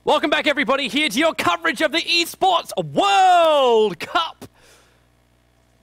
Welcome back, everybody, here to your coverage of the Esports World Cup.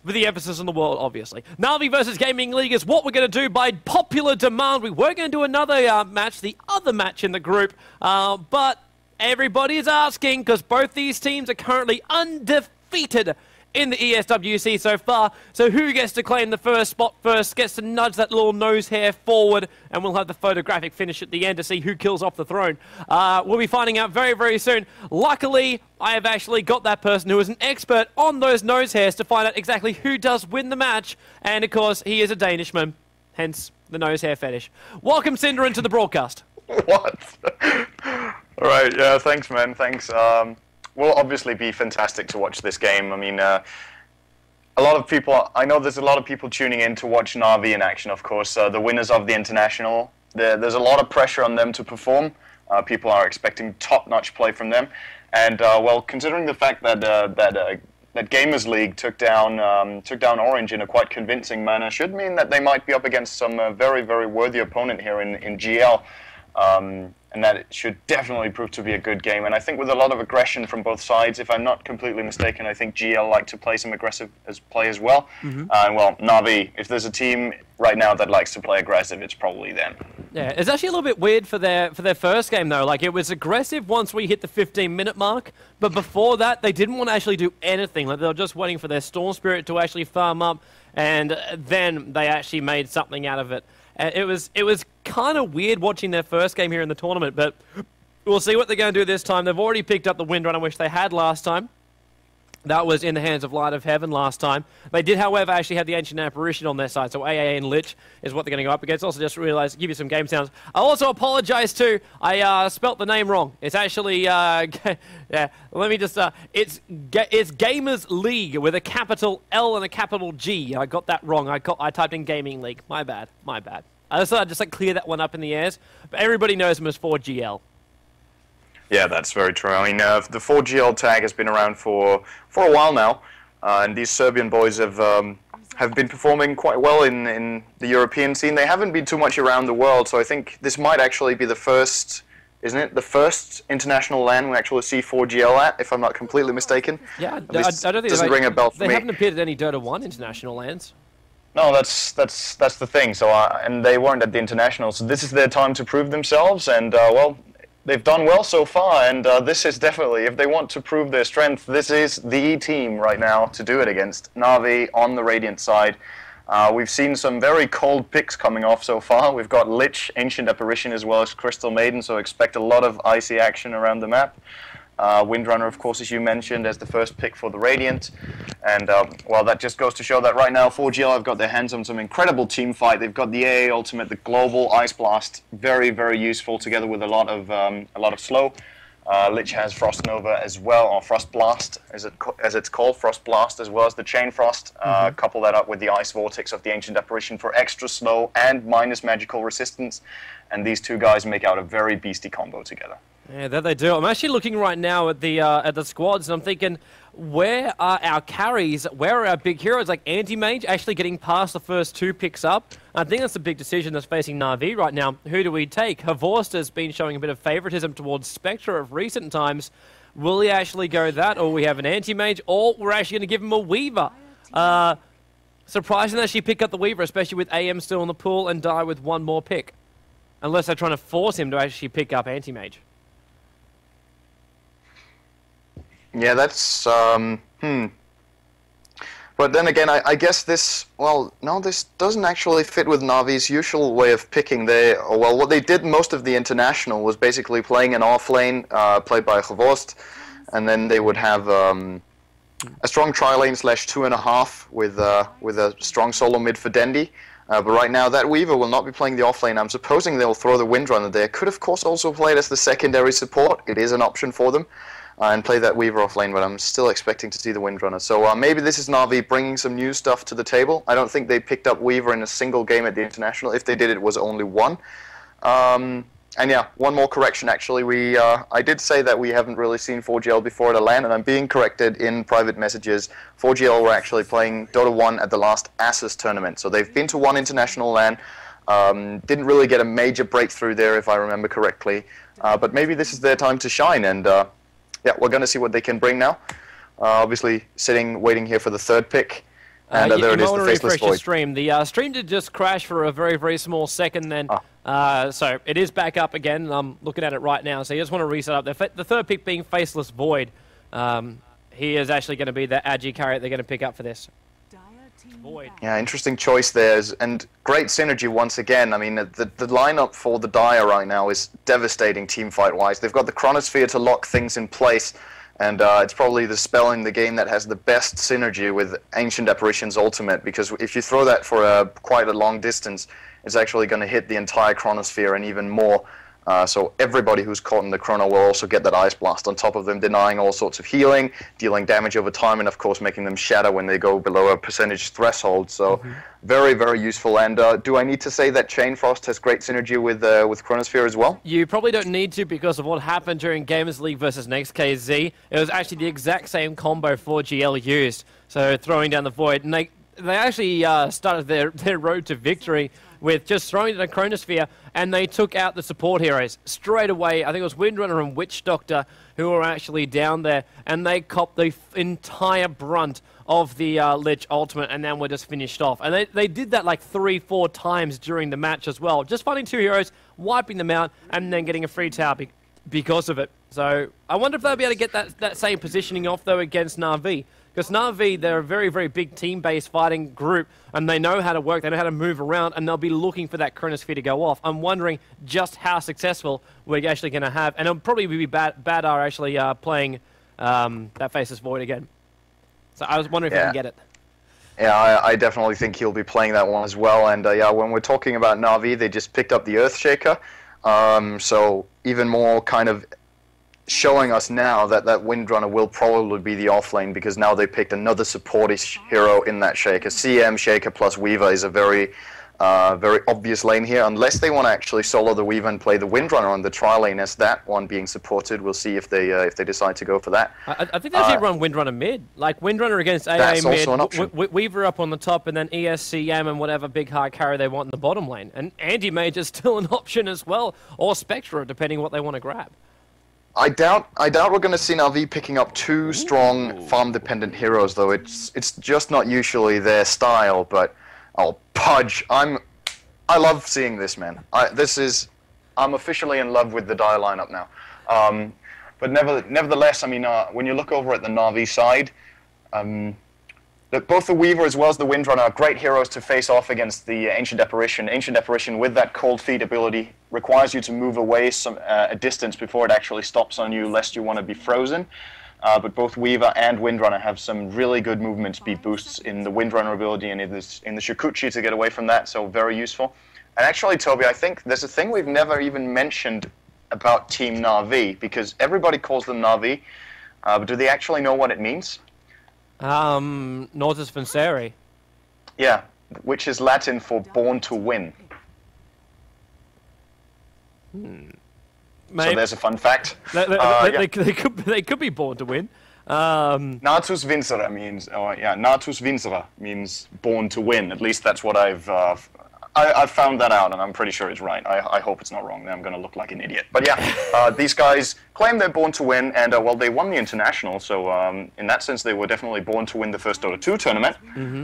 With the emphasis on the world, obviously. Na'Vi versus Gaming League is what we're going to do by popular demand. We were going to do another match, the other match in the group, but everybody is asking because both these teams are currently undefeated in the ESWC so far. So who gets to claim the first spot first, gets to nudge that little nose hair forward, and we'll have the photographic finish at the end to see who kills off the throne. We'll be finding out very, very soon. Luckily, I have actually got that person who is an expert on those nose hairs to find out exactly who does win the match. And of course, he is a Danishman, hence the nose hair fetish. Welcome, Cinderin, to the broadcast. What? All right, yeah, thanks, man, thanks. Will obviously be fantastic to watch this game. I mean, a lot of people, I know there's a lot of people tuning in to watch Na'Vi in action, of course. The winners of the International, there's a lot of pressure on them to perform. People are expecting top-notch play from them. And, well, considering the fact that that GamersLeague took down Orange in a quite convincing manner, should mean that they might be up against some very, very worthy opponent here in GL. And that it should definitely prove to be a good game. And I think with a lot of aggression from both sides, if I'm not completely mistaken, I think GL like to play some aggressive play as well. And well, Na'Vi, if there's a team right now that likes to play aggressive, it's probably them. Yeah, it's actually a little bit weird for their first game though. Like, it was aggressive once we hit the 15-minute mark, but before that, they didn't want to actually do anything. Like, they were just waiting for their Storm Spirit to actually farm up, and then they actually made something out of it. It was kind of weird watching their first game here in the tournament, but we'll see what they're going to do this time. They've already picked up the Windrunner, which they had last time. That was in the hands of Light of Heaven last time. They did, however, actually have the Ancient Apparition on their side, so AA and Lich is what they're going to go up against. Also, just realized, give you some game sounds. I also apologize too. I spelt the name wrong. It's actually, yeah. Let me just. It's GamersLeague with a capital L and a capital G. I got that wrong. I typed in Gaming League. My bad. My bad. I just thought I'd just like clear that one up in the airs. But everybody knows them as 4GL. Yeah, that's very true. I mean, the 4GL tag has been around for a while now, and these Serbian boys have been performing quite well in the European scene. They haven't been too much around the world, so I think this might actually be the first, isn't it? The first international LAN we actually see 4GL at, if I'm not completely mistaken. Yeah, I don't think doesn't ring a bell for me. They haven't appeared at any Dota 1 international LANs. No, that's the thing. So, and they weren't at the international, so this is their time to prove themselves, and well. They've done well so far, and this is definitely, if they want to prove their strength, this is the team right now to do it against. Na'Vi on the Radiant side. We've seen some very cold picks coming off so far. We've got Lich, Ancient Apparition, as well as Crystal Maiden, so expect a lot of icy action around the map. Windrunner, of course, as you mentioned, as the first pick for the Radiant. And, well, that just goes to show that right now 4GL have got their hands on some incredible team fight. They've got the AA Ultimate, the Global Ice Blast, very, very useful, together with a lot of slow. Lich has Frost Nova as well, or Frost Blast, as it's called, Frost Blast, as well as the Chain Frost. Couple that up with the Ice Vortex of the Ancient Apparition for extra slow and minus magical resistance. And these two guys make out a very beastie combo together. Yeah, that they do. I'm actually looking right now at the squads, and I'm thinking, where are our carries? Where are our big heroes like Anti-Mage actually getting past the first two picks up? I think that's a big decision that's facing Na'Vi right now. Who do we take? Havorst has been showing a bit of favoritism towards Spectre of recent times. Will he actually go that, or we have an Anti-Mage, or we're actually going to give him a Weaver? Surprising that she pick up the Weaver, especially with AM still in the pool, and die with one more pick. Unless they're trying to force him to actually pick up Anti-Mage. Yeah, that's, But then again, I guess this, well, no, this doesn't actually fit with Na'Vi's usual way of picking. Well, what they did most of the international was basically playing an off lane, played by Havorst, and then they would have a strong tri-lane / 2.5 with a strong solo mid for Dendi. But right now, that Weaver will not be playing the off lane. I'm supposing they'll throw the Windrunner there. Could, of course, also play it as the secondary support. It is an option for them. And play that Weaver off lane, but I'm still expecting to see the Windrunner. So maybe this is Na'Vi bringing some new stuff to the table. I don't think they picked up Weaver in a single game at the International. If they did, it was only one. And yeah, one more correction actually. I did say that we haven't really seen 4GL before at a LAN, and I'm being corrected in private messages. 4GL were actually playing Dota 1 at the last Asus tournament. So they've been to one international LAN. Didn't really get a major breakthrough there, if I remember correctly. But maybe this is their time to shine, and yeah, we're going to see what they can bring now. Obviously, waiting here for the third pick. And there it is, the Faceless Void. Stream. The stream did just crash for a very, very small second then. So it is back up again. I'm looking at it right now. So you just want to reset up. The third pick being Faceless Void. He is actually going to be the Agi carry they're going to pick up for this. Void. Yeah, interesting choice there. And great synergy once again. I mean, the lineup for the Dire right now is devastating team fight-wise. They've got the Chronosphere to lock things in place. And it's probably the spell in the game that has the best synergy with Ancient Apparition's ultimate, because if you throw that for quite a long distance, it's actually going to hit the entire Chronosphere and even more. So everybody who's caught in the Chrono will also get that Ice Blast on top of them, denying all sorts of healing, dealing damage over time, and of course making them shatter when they go below a percentage threshold. So very, very useful. And do I need to say that Chain Frost has great synergy with Chronosphere as well? You probably don't need to, because of what happened during Gamers League versus NextKZ. It was actually the exact same combo 4GL used. So throwing down the Void, and they actually started their road to victory with just throwing it at Chronosphere, and they took out the support heroes straight away. I think it was Windrunner and Witch Doctor who were actually down there, and they copped the entire brunt of the Lich ultimate, and then were just finished off. And they did that like 3-4 times during the match as well. Just finding two heroes, wiping them out, and then getting a free tower because of it. So I wonder if they'll be able to get that same positioning off, though, against Na'Vi. Because Na'Vi, they're a very, very big team-based fighting group, and they know how to work, they know how to move around, and they'll be looking for that Chronosphere to go off. I'm wondering just how successful we're actually going to have. And it'll probably be Badar actually playing that Faceless Void again. So I was wondering if I can get it. Yeah, I definitely think he'll be playing that one as well. And yeah, when we're talking about Na'Vi, they just picked up the Earthshaker. So even more kind of showing us now that Windrunner will probably be the offlane, because now they picked another supportish hero in that Shaker. CM, Shaker plus Weaver is a very obvious lane here, unless they want to actually solo the Weaver and play the Windrunner on the tri lane as that one being supported. We'll see if they decide to go for that. I think they should run Windrunner mid, like Windrunner against AA that's mid, also an option. Weaver up on the top, and then ESCM and whatever big hard carry they want in the bottom lane. And Anti-Mage is still an option as well, or Spectra, depending what they want to grab. I doubt we're going to see Na'Vi picking up two strong farm-dependent heroes, though. It's just not usually their style. But Pudge, I love seeing this, man. I'm officially in love with the Dire lineup now. But nevertheless, I mean, when you look over at the Na'Vi side, both the Weaver as well as the Windrunner are great heroes to face off against the Ancient Apparition. Ancient Apparition, with that Cold Feet ability, requires you to move away a distance before it actually stops on you, lest you want to be frozen. But both Weaver and Windrunner have some really good movement speed boosts in the Windrunner ability and in the Shikuchi to get away from that, so very useful. And actually, Tobi, I think there's a thing we've never even mentioned about Team Na'Vi, because everybody calls them Na'Vi, but do they actually know what it means? Nortus Vincere. Yeah, which is Latin for born to win. Maybe. So there's a fun fact. They could be born to win. Natus Vincere means, Natus Vincere means born to win. At least that's what I've found that out, and I'm pretty sure it's right. I hope it's not wrong. I'm going to look like an idiot. But yeah, these guys claim they're born to win, and well, they won the International, so in that sense, they were definitely born to win the first Dota 2 tournament.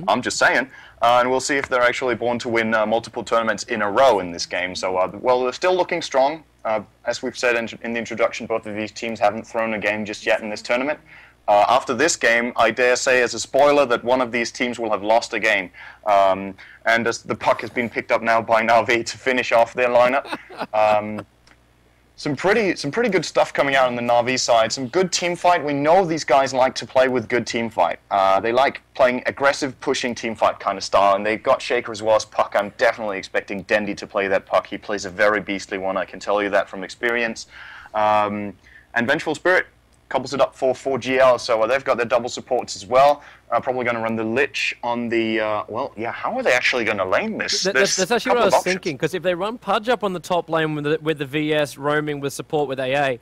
I'm just saying. And we'll see if they're actually born to win multiple tournaments in a row in this game. So, well, they're still looking strong. As we've said in the introduction, both of these teams haven't thrown a game just yet in this tournament. After this game, I dare say as a spoiler that one of these teams will have lost a game. And as the puck has been picked up now by Na'Vi to finish off their lineup. Some pretty good stuff coming out on the Na'Vi side. Some good team fight. We know these guys like to play with good team fight. They like playing aggressive, pushing team fight kind of style. And they've got Shaker as well as puck. I'm definitely expecting Dendy to play that puck. He plays a very beastly one. I can tell you that from experience. And Vengeful Spirit couples it up for 4GL, so they've got their double supports as well. Probably going to run the Lich on the, well, yeah, how are they actually going to lane this? That's actually what I was thinking, because if they run Pudge up on the top lane with the VS roaming with support with AA,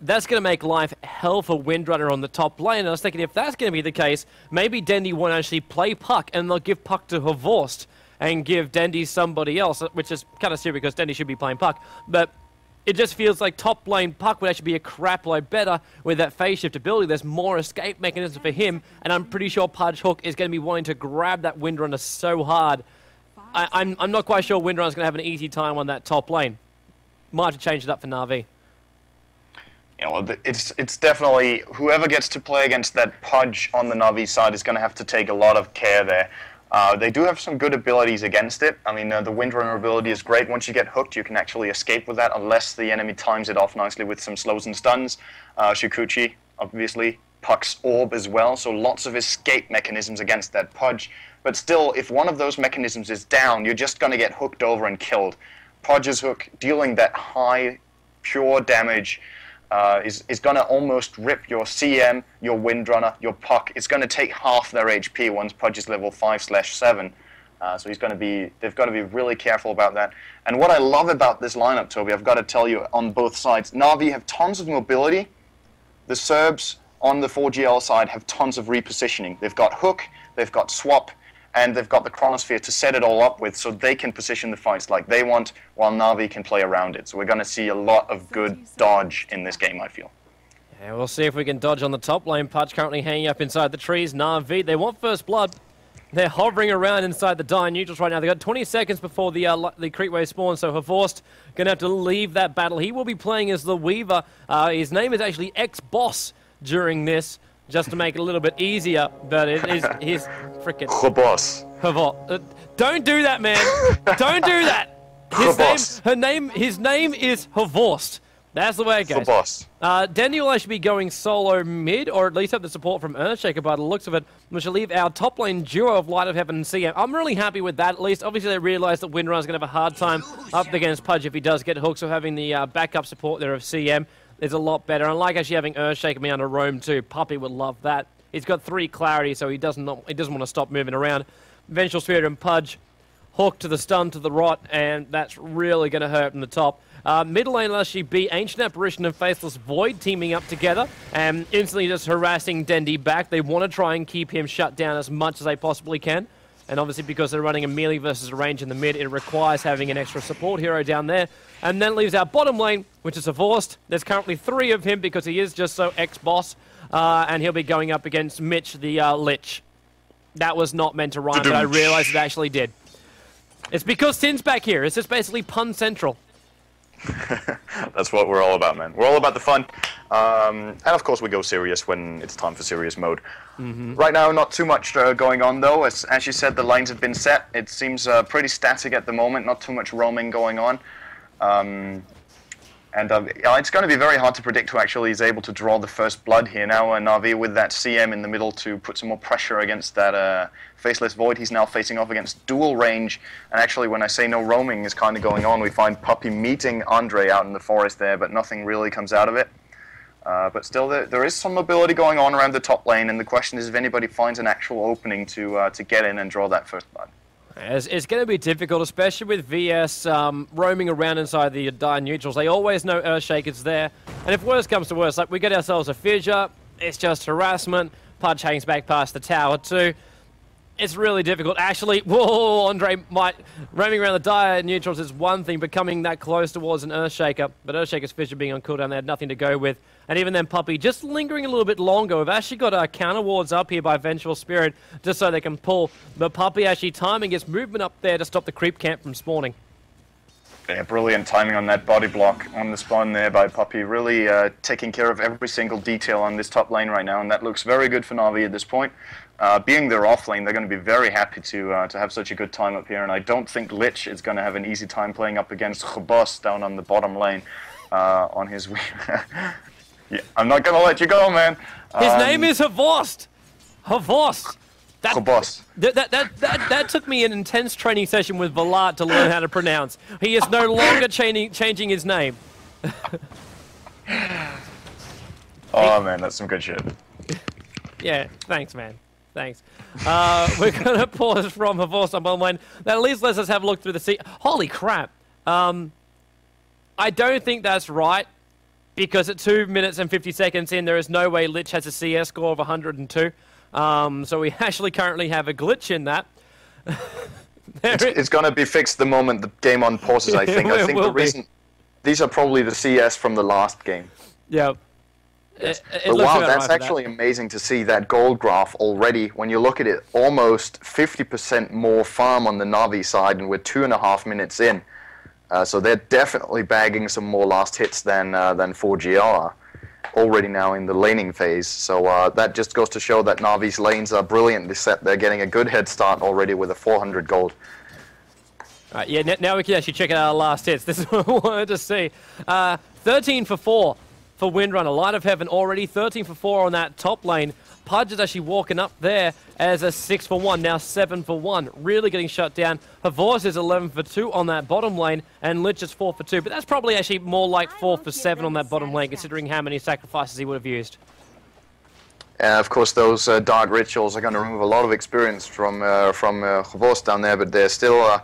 that's going to make life hell for Windrunner on the top lane. And I was thinking, if that's going to be the case, maybe Dendy won't actually play puck, and they'll give puck to Havorst and give Dendy somebody else, which is kind of stupid because Dendy should be playing puck. But it just feels like top lane Puck would actually be a crap load better with that phase shift ability. There's more escape mechanism for him, and I'm pretty sure Pudge Hook is going to be wanting to grab that Windrunner so hard. I'm not quite sure Windrunner's going to have an easy time on that top lane. Might have to change it up for Na'Vi. You know, it's definitely, whoever gets to play against that Pudge on the Na'Vi side is going to have to take a lot of care there. They do have some good abilities against it. I mean, the Windrunner ability is great. Once you get hooked, you can actually escape with that, unless the enemy times it off nicely with some slows and stuns. Shukuchi, obviously, Puck's Orb as well, so lots of escape mechanisms against that Pudge. But still, if one of those mechanisms is down, you're just going to get hooked over and killed. Pudge's Hook, dealing that high, pure damage, is going to almost rip your CM, your Windrunner, your Puck. It's going to take half their HP once Pudge is level 5/7. So they've got to be really careful about that. And what I love about this lineup, Tobi, I've got to tell you, on both sides, Na'Vi have tons of mobility. The Serbs on the 4GL side have tons of repositioning. They've got Hook, they've got Swap, and they've got the Chronosphere to set it all up with, so they can position the fights like they want, while Na'Vi can play around it. So we're going to see a lot of good dodge in this game, I feel. Yeah, we'll see if we can dodge on the top lane. Pudge currently hanging up inside the trees. Na'Vi, they want first blood. They're hovering around inside the Dire Neutrals right now. They've got 20 seconds before the creep wave spawn, so Havorst going to have to leave that battle. He will be playing as the Weaver. His name is actually X-Boss during this, just to make it a little bit easier, but it is his frickin' Boss. Don't do that, man. Don't do that. His name is Havorst. That's the way it goes. Boss. Dendy will actually be going solo mid, or at least have the support from Earthshaker by the looks of it, which will leave our top lane duo of Light of Heaven and CM. I'm really happy with that, at least. Obviously, they realise that Windrunner's going to have a hard time up against Pudge if he does get hooked, so having the backup support there of CM is a lot better. And like actually having Earthshaker me under Roam too. Puppy would love that. He's got 3 clarity, so he doesn't want to stop moving around. Vengeful Spirit and Pudge, hook to the stun to the rot, and that's really going to hurt from the top. Middle lane will actually be Ancient Apparition and Faceless Void teaming up together and instantly just harassing Dendy back. They want to try and keep him shut down as much as they possibly can. And obviously because they're running a melee versus a range in the mid, it requires having an extra support hero down there. And then leaves our bottom lane, which is Havorst. There's currently 3 of him because he is just so ex-boss. And he'll be going up against Mitch, the Lich. That was not meant to rhyme, but I realized it actually did. It's because Sin's back here. It's just basically pun central. That's what we're all about, man. We're all about the fun. And of course we go serious when it's time for serious mode. Right now, not too much going on though. As you said, the lines have been set. It seems pretty static at the moment, not too much roaming going on. It's going to be very hard to predict who actually is able to draw the first blood here now. Na'Vi with that CM in the middle to put some more pressure against that Faceless Void. He's now facing off against dual range. And actually, when I say no roaming is kind of going on, we find Puppy meeting Andre out in the forest there, but nothing really comes out of it. But still, there is some mobility going on around the top lane, and the question is if anybody finds an actual opening to get in and draw that first blood. It's going to be difficult, especially with VS roaming around inside the Dire Neutrals. They always know Earthshaker's there. And if worse comes to worse, like we get ourselves a fissure, it's just harassment. Pudge hangs back past the tower too. It's really difficult. Actually, whoa, Andre might... Roaming around the Dire Neutrals is one thing, but coming that close towards an Earthshaker. But Earthshaker's fissure being on cooldown, they had nothing to go with. And even then, Puppy just lingering a little bit longer. We've actually got counter wards up here by Vengeful Spirit, just so they can pull. But Puppy actually timing his movement up there to stop the creep camp from spawning. Yeah, brilliant timing on that body block on the spawn there by Puppy. Really taking care of every single detail on this top lane right now, and that looks very good for Na'Vi at this point. Being their off lane, they're going to be very happy to have such a good time up here, and I don't think Lich is going to have an easy time playing up against Khobos down on the bottom lane on his... Yeah, I'm not going to let you go, man. His name is Havorst. Havorst. Khobos. That took me an intense training session with Vlad to learn how to pronounce. He is no longer changing his name. Oh, man, that's some good shit. Yeah, thanks, man. Thanks. We're going to pause from Havorst on bottom lane. That at least lets us have a look through the sea. Holy crap. I don't think that's right, because at 2 minutes and 50 seconds in, there is no way Lich has a CS score of 102. So we actually currently have a glitch in that. It's going to be fixed the moment the game unpauses, I think. I think these are probably the CS from the last game. Yeah. Yes. It But looks wow, about that's right for actually amazing to see that gold graph already. When you look at it, almost 50% more farm on the Na'Vi side, and we're 2.5 minutes in. So they're definitely bagging some more last hits than 4GL are already now in the laning phase. So that just goes to show that Na'Vi's lanes are brilliantly set. They're getting a good head start already with a 400 gold. Right, yeah, now we can actually check out our last hits. This is what I wanted to see. 13 for 4 for Windrunner. Light of Heaven already 13 for 4 on that top lane. Pudge is actually walking up there as a 6 for 1, now 7 for 1. Really getting shut down. Havorce is 11 for 2 on that bottom lane, and Lich is 4 for 2. But that's probably actually more like 4 for 7 on that bottom lane, considering how many sacrifices he would have used. Of course, those dark rituals are going to remove a lot of experience from Havorce down there, but they're still,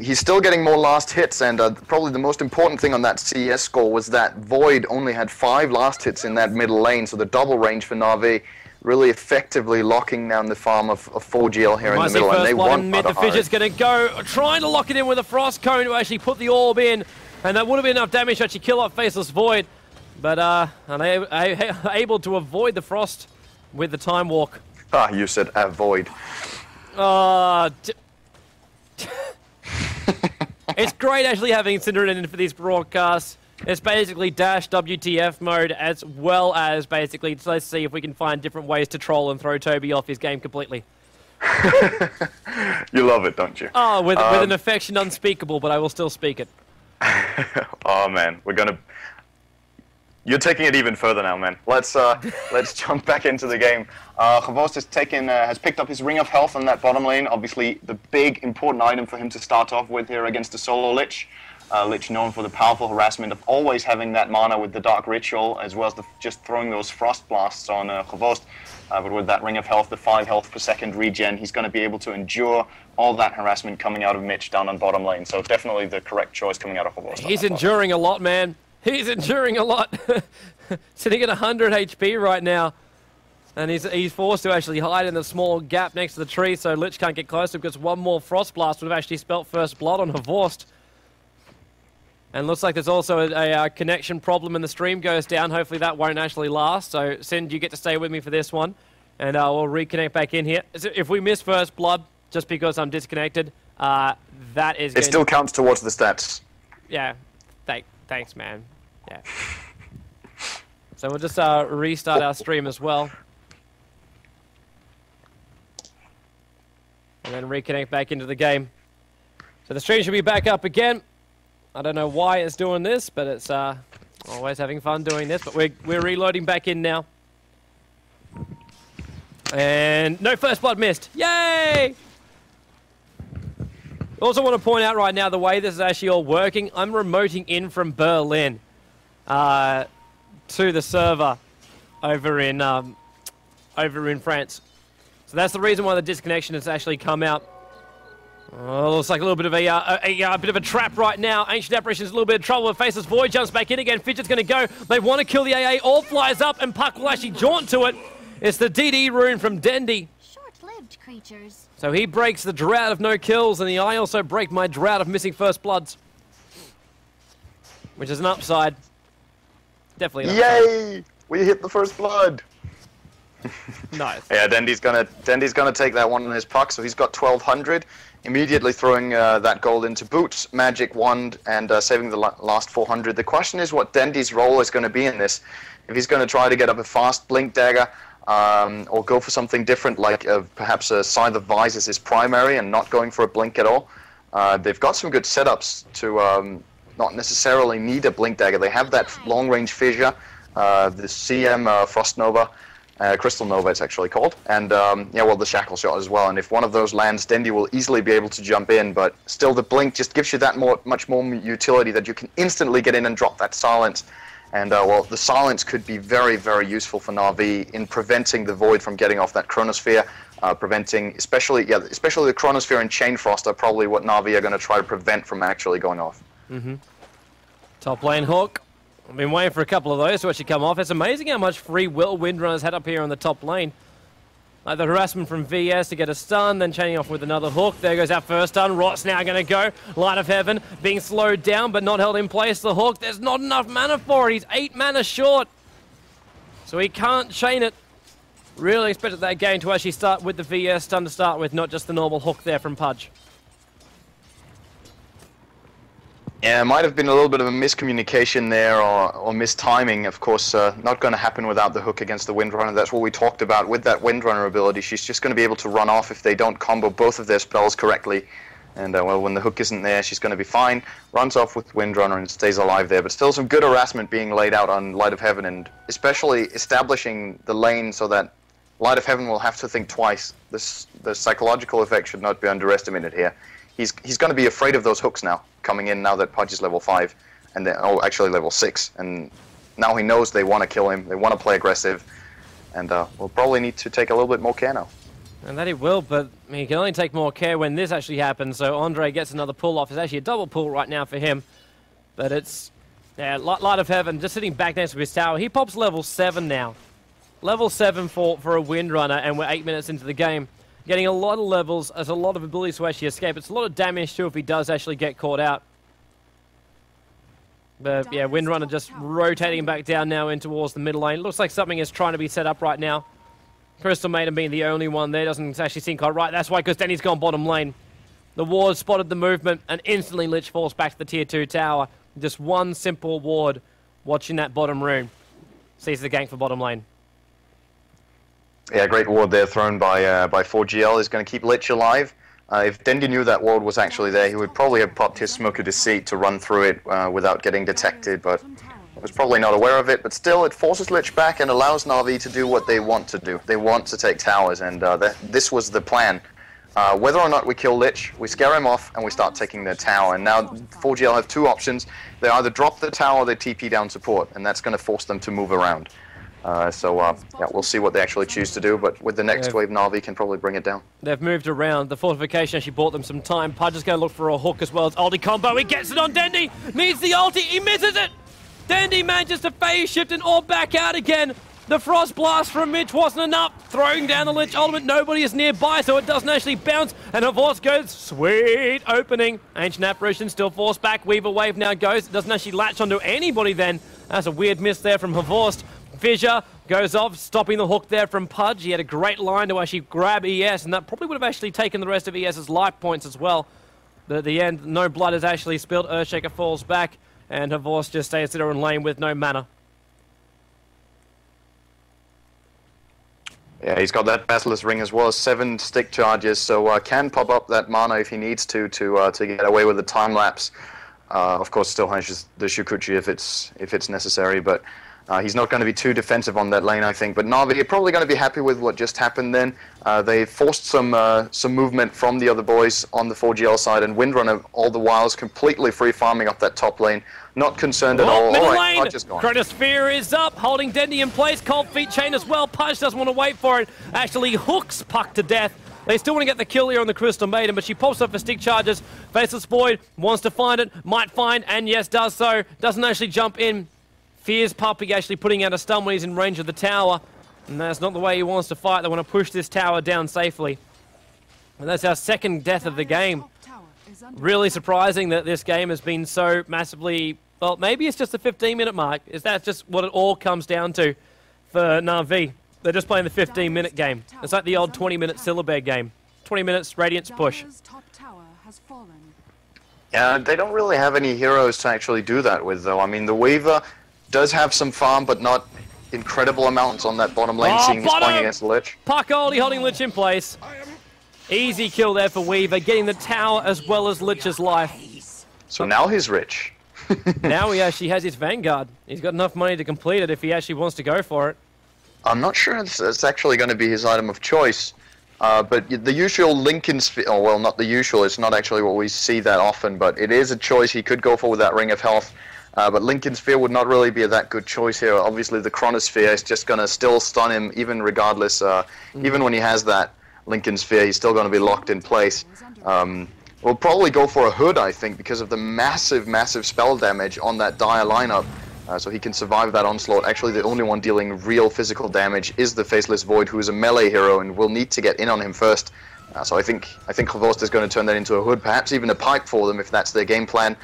he's still getting more last hits, and probably the most important thing on that CS score was that Void only had 5 last hits in that middle lane, so the double range for Na'Vi really effectively locking down the farm of 4GL here in the middle, and they won mid. The Fidget's going to go, trying to lock it in with a Frost Cone to actually put the orb in, and that would have been enough damage to actually kill off Faceless Void, but able to avoid the Frost with the Time Walk. Ah, you said avoid. It's great actually having Cinderin in for these broadcasts. It's basically dash WTF mode, as well as basically, let's see if we can find different ways to troll and throw Tobi off his game completely. You love it, don't you? Oh, with an affection unspeakable, but I will still speak it. Oh man, you're taking it even further now, man. Let's jump back into the game. Havorce has picked up his Ring of Health on that bottom lane. Obviously, the big important item for him to start off with here against the solo Lich. Lich known for the powerful harassment of always having that mana with the Dark Ritual, as well as just throwing those Frost Blasts on Havorce. But with that Ring of Health, the 5 health per second regen, he's going to be able to endure all that harassment coming out of Mitch down on bottom lane. So definitely the correct choice coming out of Havorce. He's enduring a lot, man. He's enduring a lot. Sitting at 100 HP right now. And he's forced to actually hide in the small gap next to the tree, so Lich can't get closer because one more Frost Blast would have actually spelt first blood on Havorce. And looks like there's also a connection problem and the stream goes down. Hopefully that won't actually last. So, Sind, you get to stay with me for this one. And we'll reconnect back in here. So if we miss first blood, just because I'm disconnected, that is... It still counts towards the stats. Yeah. Thanks, man. Yeah. So we'll just restart our stream as well. And then reconnect back into the game. So the stream should be back up again. I don't know why it's doing this, but it's always having fun doing this. But we're reloading back in now. And no first blood missed. Yay! Also want to point out right now the way this is actually all working. I'm remoting in from Berlin to the server over in France. So that's the reason why the disconnection has actually come out. Oh, looks like a little bit of a bit of a trap right now. Ancient Apparition's a little bit of trouble with Faceless Void, jumps back in again. Fidget's going to go. They want to kill the AA. All flies up, and Puck will actually jaunt to it. It's the DD rune from Dendy. Short-lived creatures. So he breaks the drought of no kills, and I also break my drought of missing first bloods, which is an upside. Definitely an upside. Yay! We hit the first blood. Nice. Yeah, Dendy's gonna take that one on his puck, so he's got 1200. Immediately throwing that gold into boots, magic wand, and saving the last 400. The question is what Dendy's role is going to be in this. If he's going to try to get up a fast blink dagger, or go for something different, like perhaps a Scythe of Vise as his primary and not going for a blink at all. They've got some good setups to not necessarily need a blink dagger. They have that long-range fissure, the CM Frost Nova. Crystal Nova it's actually called, and yeah, well, the Shackle Shot as well, and if one of those lands, Dendy will easily be able to jump in, but still the Blink just gives you that much more utility that you can instantly get in and drop that Silence, and well, the Silence could be very, very useful for Na'Vi in preventing the Void from getting off that Chronosphere, preventing, especially the Chronosphere and Chain Frost are probably what Na'Vi are going to try to prevent from actually going off. Top lane hook. I've been waiting for a couple of those to actually come off. It's amazing how much free will Windrunner's had up here on the top lane. Like the harassment from VS to get a stun, then chaining off with another hook. There goes our first stun. Rot's now going to go. Light of Heaven being slowed down, but not held in place. The hook, there's not enough mana for it. He's 8 mana short. So he can't chain it. Really expected that game to actually start with the VS stun to start with, not just the normal hook there from Pudge. Yeah, it might have been a little bit of a miscommunication there or mistiming. Of course, not going to happen without the hook against the Windrunner. That's what we talked about with that Windrunner ability. She's just going to be able to run off if they don't combo both of their spells correctly. And, well, when the hook isn't there, she's going to be fine. Runs off with Windrunner and stays alive there. But still some good harassment being laid out on Light of Heaven, and especially establishing the lane so that Light of Heaven will have to think twice. The psychological effect should not be underestimated here. He's going to be afraid of those hooks now, coming in now that Pudge is level 5, and then, oh, actually level 6. And now he knows they want to kill him, they want to play aggressive, and we'll probably need to take a little bit more care now. And that he will, but he can only take more care when this actually happens. So Andre gets another pull off. It's actually a double pull right now for him. But it's, yeah, Light of Heaven just sitting back next to his tower. He pops level 7 now. Level 7 for a Windrunner, and we're 8 minutes into the game. Getting a lot of levels, has a lot of abilities to actually escape. It's a lot of damage too if he does actually get caught out. But yeah, Windrunner just rotating back down now in towards the middle lane. Looks like something is trying to be set up right now. Crystal Maiden being the only one there doesn't actually seem quite right. That's why, because Denny's gone bottom lane. The ward spotted the movement and instantly Lich falls back to the tier 2 tower. Just one simple ward watching that bottom rune. Sees the gank for bottom lane. Yeah, great ward there thrown by 4GL. Is going to keep Lich alive. If Dendi knew that ward was actually there, he would probably have popped his Smoke of Deceit to run through it without getting detected, but was probably not aware of it. But still, it forces Lich back and allows Na'Vi to do what they want to do. They want to take towers, and this was the plan. Whether or not we kill Lich, we scare him off and we start taking their tower. And now 4GL have two options. They either drop the tower or they TP down support, and that's going to force them to move around. Yeah, we'll see what they actually choose to do, but with the next wave, Na'Vi can probably bring it down. They've moved around. The fortification actually bought them some time. Pudge is going to look for a hook as well as ulti combo. He gets it on Dendi. Needs the ulti. He misses it. Dendi manages to phase shift and all back out again. The Frost Blast from Mitch wasn't enough. Throwing down the Lich ultimate. Nobody is nearby, so it doesn't actually bounce. And Havorst goes, sweet opening. Ancient Apparition still forced back. Weaver Wave now goes. It doesn't actually latch onto anybody then. That's a weird miss there from Havorst. Fissure goes off, stopping the hook there from Pudge. He had a great line to actually grab ES, and that probably would have actually taken the rest of ES's life points as well. But at the end, no blood is actually spilled. Earthshaker falls back, and Havorst just stays there in lane with no mana. Yeah, he's got that Basilisk Ring as well as 7 stick charges, so can pop up that mana if he needs to get away with the time lapse. Of course, still has the Shukuchi if it's necessary, but he's not going to be too defensive on that lane, I think. But Na'Vi are probably going to be happy with what just happened then. They forced some movement from the other boys on the 4GL side, and Windrunner all the while is completely free farming up that top lane. Not concerned at all. Middle Alright, lane. Pudge is gone. Chronosphere is up, holding Dendi in place. Cold Feet Chain as well. Pudge doesn't want to wait for it. Actually hooks Puck to death. They still want to get the kill here on the Crystal Maiden, but she pops up for stick charges. Faceless Void wants to find it, might find, and yes, does so. Doesn't actually jump in. Fears Puppy actually putting out a stun when he's in range of the tower. And that's not the way he wants to fight. They want to push this tower down safely. And that's our second death of the game. Really surprising that this game has been so massively... Well, maybe it's just the 15-minute mark. Is that just what it all comes down to for Na'Vi? They're just playing the 15-minute game. It's like the old 20-minute Syllabeg game. 20 minutes, Radiance push. Yeah, they don't really have any heroes to actually do that with, though. I mean, the Weaver does have some farm, but not incredible amounts on that bottom lane, seeing he's playing against Lich. Puck only holding Lich in place. Easy kill there for Weaver, getting the tower as well as Lich's life. So now he's rich. Now he actually has his Vanguard. He's got enough money to complete it if he actually wants to go for it. I'm not sure it's actually going to be his item of choice. But the usual Lincoln Sphere, oh, well, not the usual, it's not actually what we see that often, but it is a choice he could go for with that Ring of Health. But Lincoln Sphere would not really be that good choice here. Obviously, the Chronosphere is just going to still stun him, even regardless. Even when he has that Lincoln Sphere, he's still going to be locked in place. We'll probably go for a Hood, I think, because of the massive, massive spell damage on that Dire lineup. so he can survive that onslaught. Actually, the only one dealing real physical damage is the Faceless Void, who is a melee hero, and will need to get in on him first. So I think Havost is going to turn that into a hood, perhaps even a pipe for them if that's their game plan.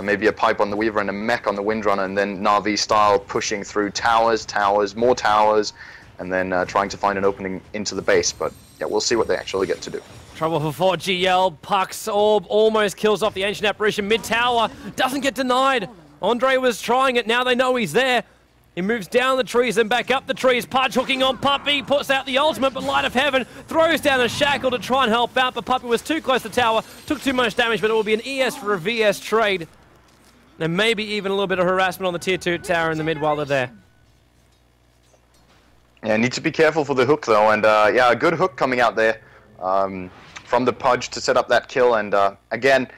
Maybe a pipe on the Weaver and a mech on the Windrunner, and then Na'Vi style pushing through towers, more towers, and then trying to find an opening into the base. But yeah, we'll see what they actually get to do. Trouble for 4GL. Puck's orb almost kills off the Ancient Apparition mid-tower. Doesn't get denied. Andre was trying it. Now they know he's there. He moves down the trees and back up the trees. Pudge hooking on Puppy, puts out the ultimate, but Light of Heaven throws down a shackle to try and help out, but Puppy was too close to tower, took too much damage, but it will be an ES for a VS trade. And maybe even a little bit of harassment on the tier 2 tower in the mid while they're there. Yeah, need to be careful for the hook though, and yeah, a good hook coming out there from the Pudge to set up that kill, and again,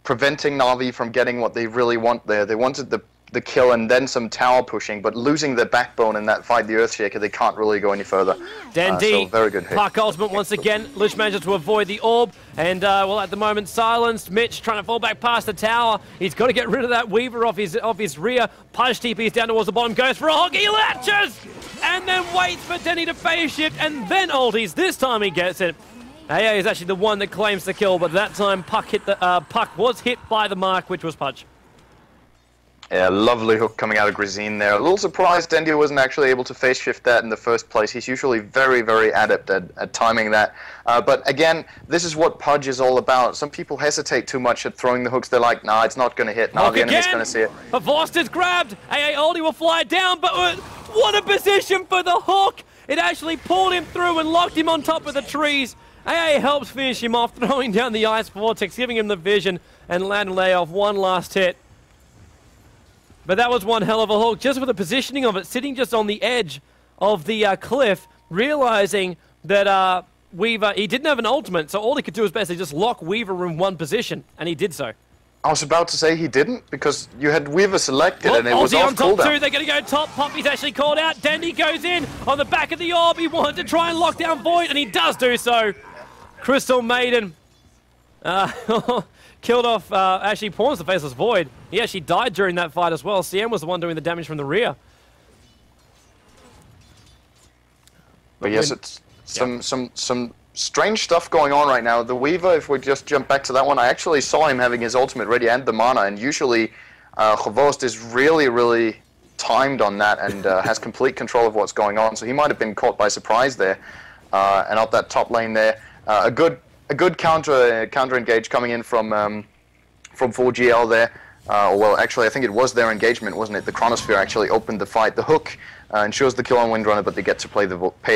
preventing Na'Vi from getting what they really want there. They wanted the kill and then some tower pushing, but losing their backbone in that fight, the Earthshaker, they can't really go any further. Dandy, so very good hit. Puck ultimate once again. Lich manages to avoid the orb, and well, at the moment silenced. Mitch trying to fall back past the tower. He's got to get rid of that Weaver off his rear. Pudge TP's down towards the bottom, goes for a hog, he latches, and then waits for Denny to phase shift, and then ulties. This time he gets it. AA is actually the one that claims the kill, but that time Puck was hit by the mark, which was Pudge. Yeah, lovely hook coming out of Grazine there. A little surprised Dendy wasn't actually able to phase shift that in the first place. He's usually very, very adept at timing that. But again, this is what Pudge is all about. Some people hesitate too much at throwing the hooks. They're like, nah, it's not going to hit. Nah, the enemy's going to see it. Havost is grabbed. AA Oldie will fly down, but what a position for the hook. It actually pulled him through and locked him on top of the trees. AA helps finish him off, throwing down the Ice Vortex, giving him the vision, and land lay off one last hit. But that was one hell of a hook, just with the positioning of it, sitting just on the edge of the cliff, realizing that Weaver, he didn't have an ultimate, so all he could do was basically just lock Weaver in one position, and he did so. I was about to say he didn't, because you had Weaver selected and it was off on top cooldown. Two, they're going to go top. Poppy's actually called out. Dandy goes in on the back of the orb. He wanted to try and lock down Void, and he does do so. Crystal Maiden killed off, actually pawns the Faceless Void. He actually died during that fight as well. CM was the one doing the damage from the rear. But yes, it's some strange stuff going on right now. The Weaver, if we just jump back to that one, I actually saw him having his ultimate ready and the mana, and usually Havost is really, really timed on that and has complete control of what's going on, so he might have been caught by surprise there. And up that top lane there, a good counter engage coming in from 4GL there. Well, actually, I think it was their engagement, wasn't it? The Chronosphere actually opened the fight. The hook ensures the kill on Windrunner, but they get to pay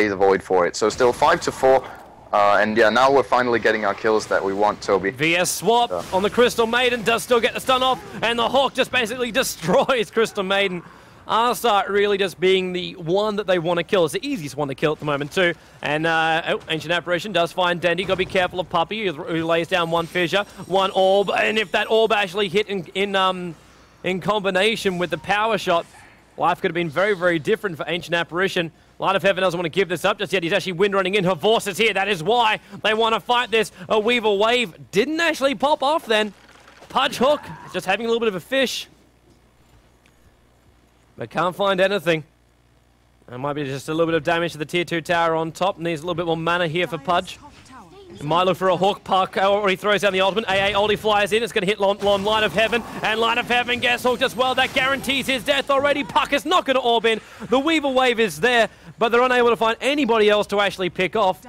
the Void for it. So still 5-4, and yeah, now we're finally getting our kills that we want, Toby. VS swap on the Crystal Maiden, does still get the stun off, and the Hawk just basically destroys Crystal Maiden. Arsart really just being the one that they want to kill. It's the easiest one to kill at the moment too. And Ancient Apparition does find Dandy. Got to be careful of Puppy, who lays down one fissure, one orb, and if that orb actually hit in combination with the power shot, life could have been very, very different for Ancient Apparition. Light of Heaven doesn't want to give this up just yet. He's actually wind running in. Havost is here. That is why they want to fight this. A Weaver Wave didn't actually pop off then. Pudge Hook just having a little bit of a fish. But can't find anything. There might be just a little bit of damage to the tier 2 tower on top. Needs a little bit more mana here for Pudge. It might look for a hook. Puck already throws down the ultimate. AA Oldie flies in. It's going to hit on Light of Heaven. And Light of Heaven gets hooked as well. That guarantees his death already. Puck is not going to orb in. The Weaver Wave is there, but they're unable to find anybody else to actually pick off.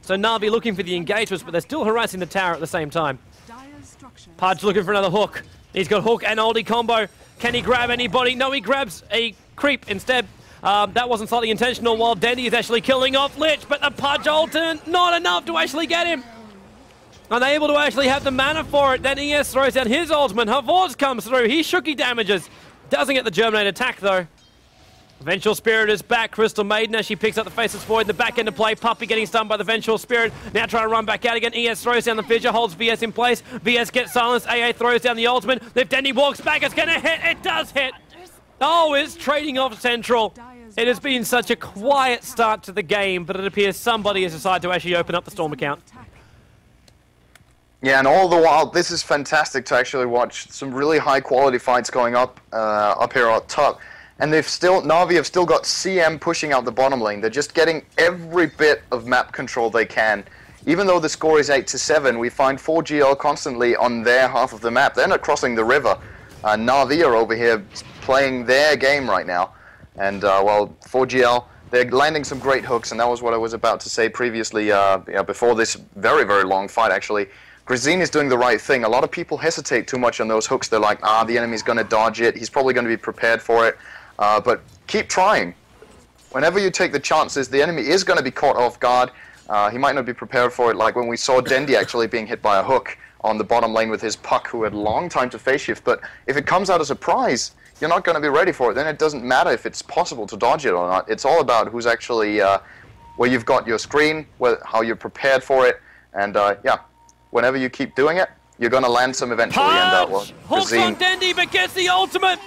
So Na'Vi looking for the engagements, but they're still harassing the tower at the same time. Pudge looking for another hook. He's got hook and Oldie combo. Can he grab anybody? No, he grabs a creep instead. That wasn't slightly intentional, while Dandy is actually killing off Lich, but the Pudge ultimate, not enough to actually get him. Unable to actually have the mana for it. Then ES throws down his ultimate. Havost comes through. He Shooky damages. Doesn't get the Germinate attack, though. Vengeful Spirit is back. Crystal Maiden as she picks up the Faceless Void in the back end to play. Puppy getting stunned by the Vengeful Spirit. Now trying to run back out again. ES throws down the fissure, holds VS in place. VS gets silenced. AA throws down the ultimate. If Dandy walks back, it's going to hit. It does hit. Oh, it's trading off Central. It has been such a quiet start to the game, but it appears somebody has decided to actually open up the Storm account. Yeah, and all the while, this is fantastic to actually watch some really high quality fights going up here on top. and Na'Vi have still got CM pushing out the bottom lane. They're just getting every bit of map control they can. Even though the score is 8-7, we find 4GL constantly on their half of the map. They're not crossing the river. Na'Vi are over here playing their game right now. And, well, 4GL, they're landing some great hooks, and that was what I was about to say previously, before this very, very long fight, actually. Grazine is doing the right thing. A lot of people hesitate too much on those hooks. They're like, the enemy's going to dodge it. He's probably going to be prepared for it. But keep trying. Whenever you take the chances, the enemy is going to be caught off guard. He might not be prepared for it, like when we saw Dendi actually being hit by a hook on the bottom lane with his puck, who had long time to phase shift. But if it comes out as a surprise, you're not going to be ready for it. Then it doesn't matter if it's possible to dodge it or not. It's all about who's actually, where you've got your screen, how you're prepared for it. And yeah, whenever you keep doing it, you're going to land some eventually. Punch! Well, hooks on Dendi, but gets the ultimate!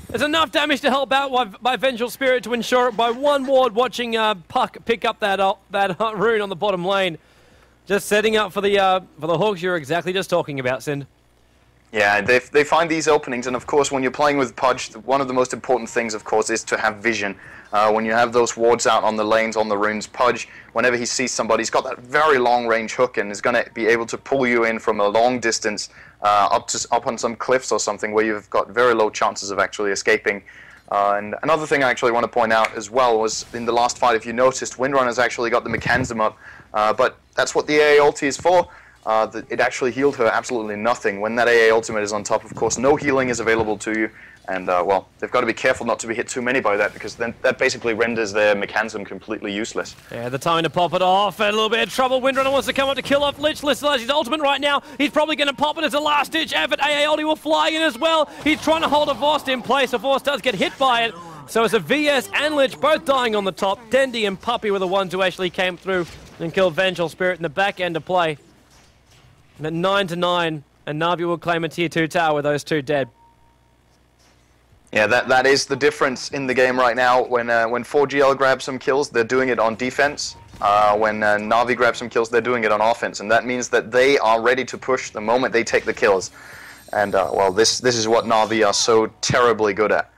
There's enough damage to help out by Vengeful Spirit to ensure it by one ward, watching Puck pick up that rune on the bottom lane. Just setting up for the hooks you're exactly just talking about, Sind. Yeah, they find these openings, and of course when you're playing with Pudge, one of the most important things, of course, is to have vision. When you have those wards out on the lanes, on the runes, Pudge, whenever he sees somebody, he's got that very long-range hook and is going to be able to pull you in from a long distance up on some cliffs or something where you've got very low chances of actually escaping. And another thing I actually want to point out as well was in the last fight, if you noticed, Windrunner's actually got the mechanism up, but that's what the AA ulti is for. It actually healed her absolutely nothing. When that AA ultimate is on top, of course, no healing is available to you. And, well, they've got to be careful not to be hit too many by that, because then that basically renders their mechanism completely useless. Yeah, the time to pop it off, and a little bit of trouble. Windrunner wants to come up to kill off Lich. Lich his ultimate right now. He's probably going to pop it as a last-ditch effort. AA ulti will fly in as well. He's trying to hold a Vost in place. A Vost does get hit by it. So it's a VS and Lich both dying on the top. Dendi and Puppy were the ones who actually came through and killed Vengeful Spirit in the back end of play. And at 9-9, and Na'Vi will claim a Tier 2 tower with those two dead. Yeah, that is the difference in the game right now. When 4GL grabs some kills, they're doing it on defense. When Na'Vi grabs some kills, they're doing it on offense. And that means that they are ready to push the moment they take the kills. And, well, this is what Na'Vi are so terribly good at,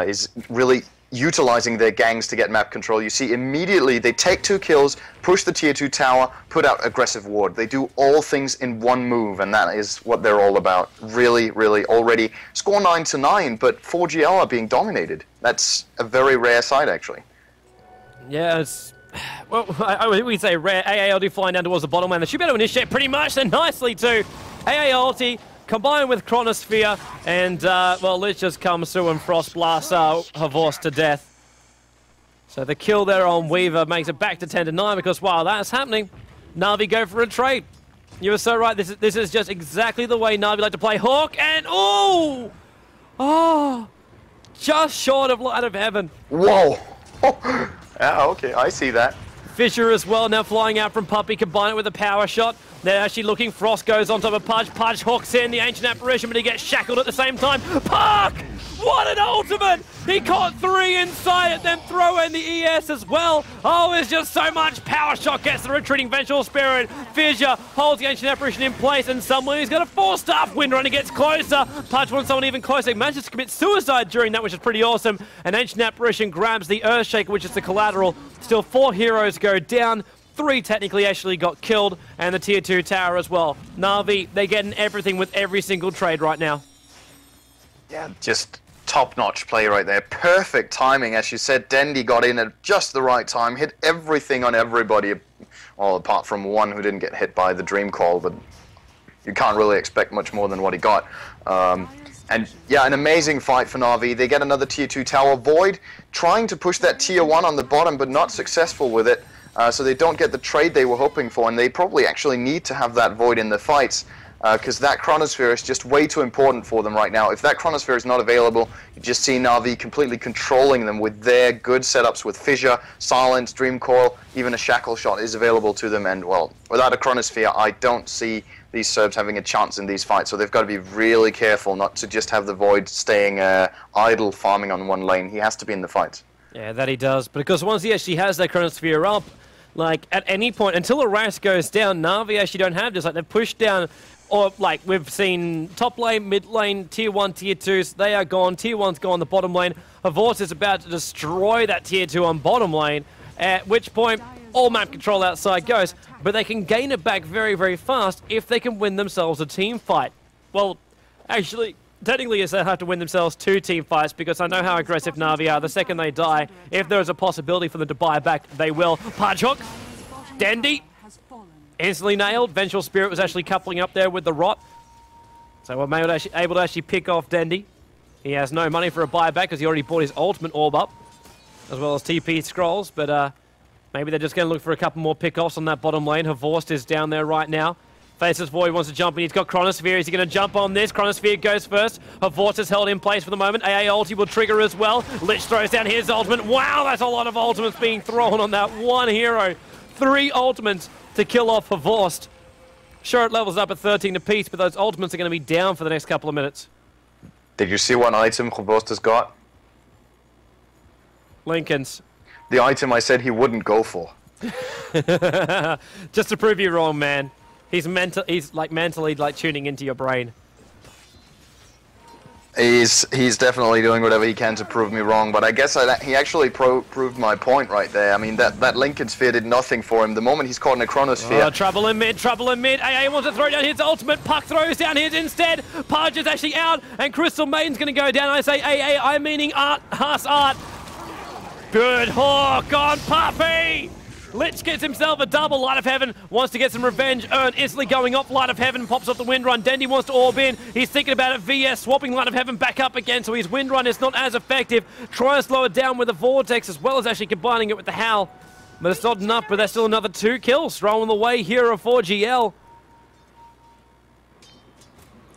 is really utilizing their gangs to get map control. You see, immediately they take 2 kills, push the Tier 2 tower, put out aggressive ward. They do all things in one move, and that is what they're all about. Really, really already score 9-9, but 4GL are being dominated. That's a very rare sight, actually. Yeah, it's... Well, we'd say rare. AA ulti flying down towards the bottom lane. They should be able to initiate pretty much, and nicely too. AA ulti combined with Chronosphere, and, well, Lich just comes through and Frost blasts Havors to death. So the kill there on Weaver makes it back to 10-9, because while that's happening, Na'Vi go for a trade. You were so right, this is just exactly the way Na'Vi like to play Hawk, and oh! Oh! Just short of Light of Heaven. Whoa! Yeah, okay, I see that. Fisher as well, now flying out from Puppy, combine it with a power shot. They're actually looking. Frost goes on top of Pudge. Pudge hooks in the Ancient Apparition, but he gets shackled at the same time. Puck! What an ultimate! He caught 3 inside it, then throw in the ES as well. Oh, there's just so much. Power shot gets the retreating Vengeful Spirit. Fissure holds the Ancient Apparition in place, and someone he's got a 4-star. Windrunner gets closer. Pudge wants someone even closer. He manages to commit suicide during that, which is pretty awesome. And Ancient Apparition grabs the Earthshaker, which is the collateral. Still 4 heroes go down. 3 technically actually got killed, and the Tier 2 tower as well. Na'Vi, they're getting everything with every single trade right now. Yeah, just top-notch play right there. Perfect timing, as you said. Dendi got in at just the right time, hit everything on everybody, well, apart from one who didn't get hit by the Dream Call, but you can't really expect much more than what he got. And yeah, an amazing fight for Na'Vi. They get another Tier 2 tower. Void trying to push that Tier 1 on the bottom, but not successful with it. So they don't get the trade they were hoping for, and they probably actually need to have that Void in the fights, because that Chronosphere is just way too important for them right now. If that Chronosphere is not available, you just see Na'Vi completely controlling them with their good setups with Fissure, Silence, Dream Coil, even a Shackle Shot is available to them, and well, without a Chronosphere, I don't see these Serbs having a chance in these fights, so they've got to be really careful not to just have the Void staying idle farming on one lane. He has to be in the fights. Yeah, that he does, because once he actually has that Chronosphere up, like, at any point, until a Rax goes down, Na'Vi actually don't have this. Like, they've pushed down or like we've seen top lane, mid lane, tier 1, tier 2s, they are gone. Tier 1's gone the bottom lane. Havorce is about to destroy that tier 2 on bottom lane, at which point all map control outside goes, but they can gain it back very, very fast if they can win themselves a team fight. Well, actually, technically they have to win themselves 2 team fights, because I know how aggressive Na'Vi are. The second they die, if there is a possibility for them to buy back, they will. Punch hook, Dendi, instantly nailed. Vengeful Spirit was actually coupling up there with the Rot. So we're able to actually pick off Dendi. He has no money for a buyback because he already bought his ultimate orb up, as well as TP scrolls, but maybe they're just going to look for a couple more pick-offs on that bottom lane. Havorst is down there right now. Faceless Void wants to jump in. He's got Chronosphere. Is he going to jump on this? Chronosphere goes first. Havorst is held in place for the moment. AA ulti will trigger as well. Lich throws down his ultimate. Wow, that's a lot of ultimates being thrown on that one hero. 3 ultimates to kill off Havorst. Sure, it levels up at 13 apiece, but those ultimates are going to be down for the next couple of minutes. Did you see what item Havorst has got? Lincoln's. The item I said he wouldn't go for. Just to prove you wrong, man. He's like mentally like tuning into your brain. He's definitely doing whatever he can to prove me wrong, but I guess he actually proved my point right there. I mean, that Lincoln Sphere did nothing for him. The moment he's caught in a Chronosphere... Oh, trouble in mid, trouble in mid. AA wants to throw down his ultimate. Puck throws down his instead. Pudge is actually out, and Crystal Maiden's going to go down. I say AA, I'm meaning Art, Haas Art. Good hawk on Puppy! Lich gets himself a double. Light of Heaven wants to get some revenge earned. Instantly going off. Light of Heaven pops off the wind run. Dendi wants to orb in. He's thinking about it. VS swapping Light of Heaven back up again, so his wind run is not as effective. Trying to slow it down with the Vortex, as well as actually combining it with the Howl. But it's not enough, but there's still another 2 kills rolling the way here of 4GL.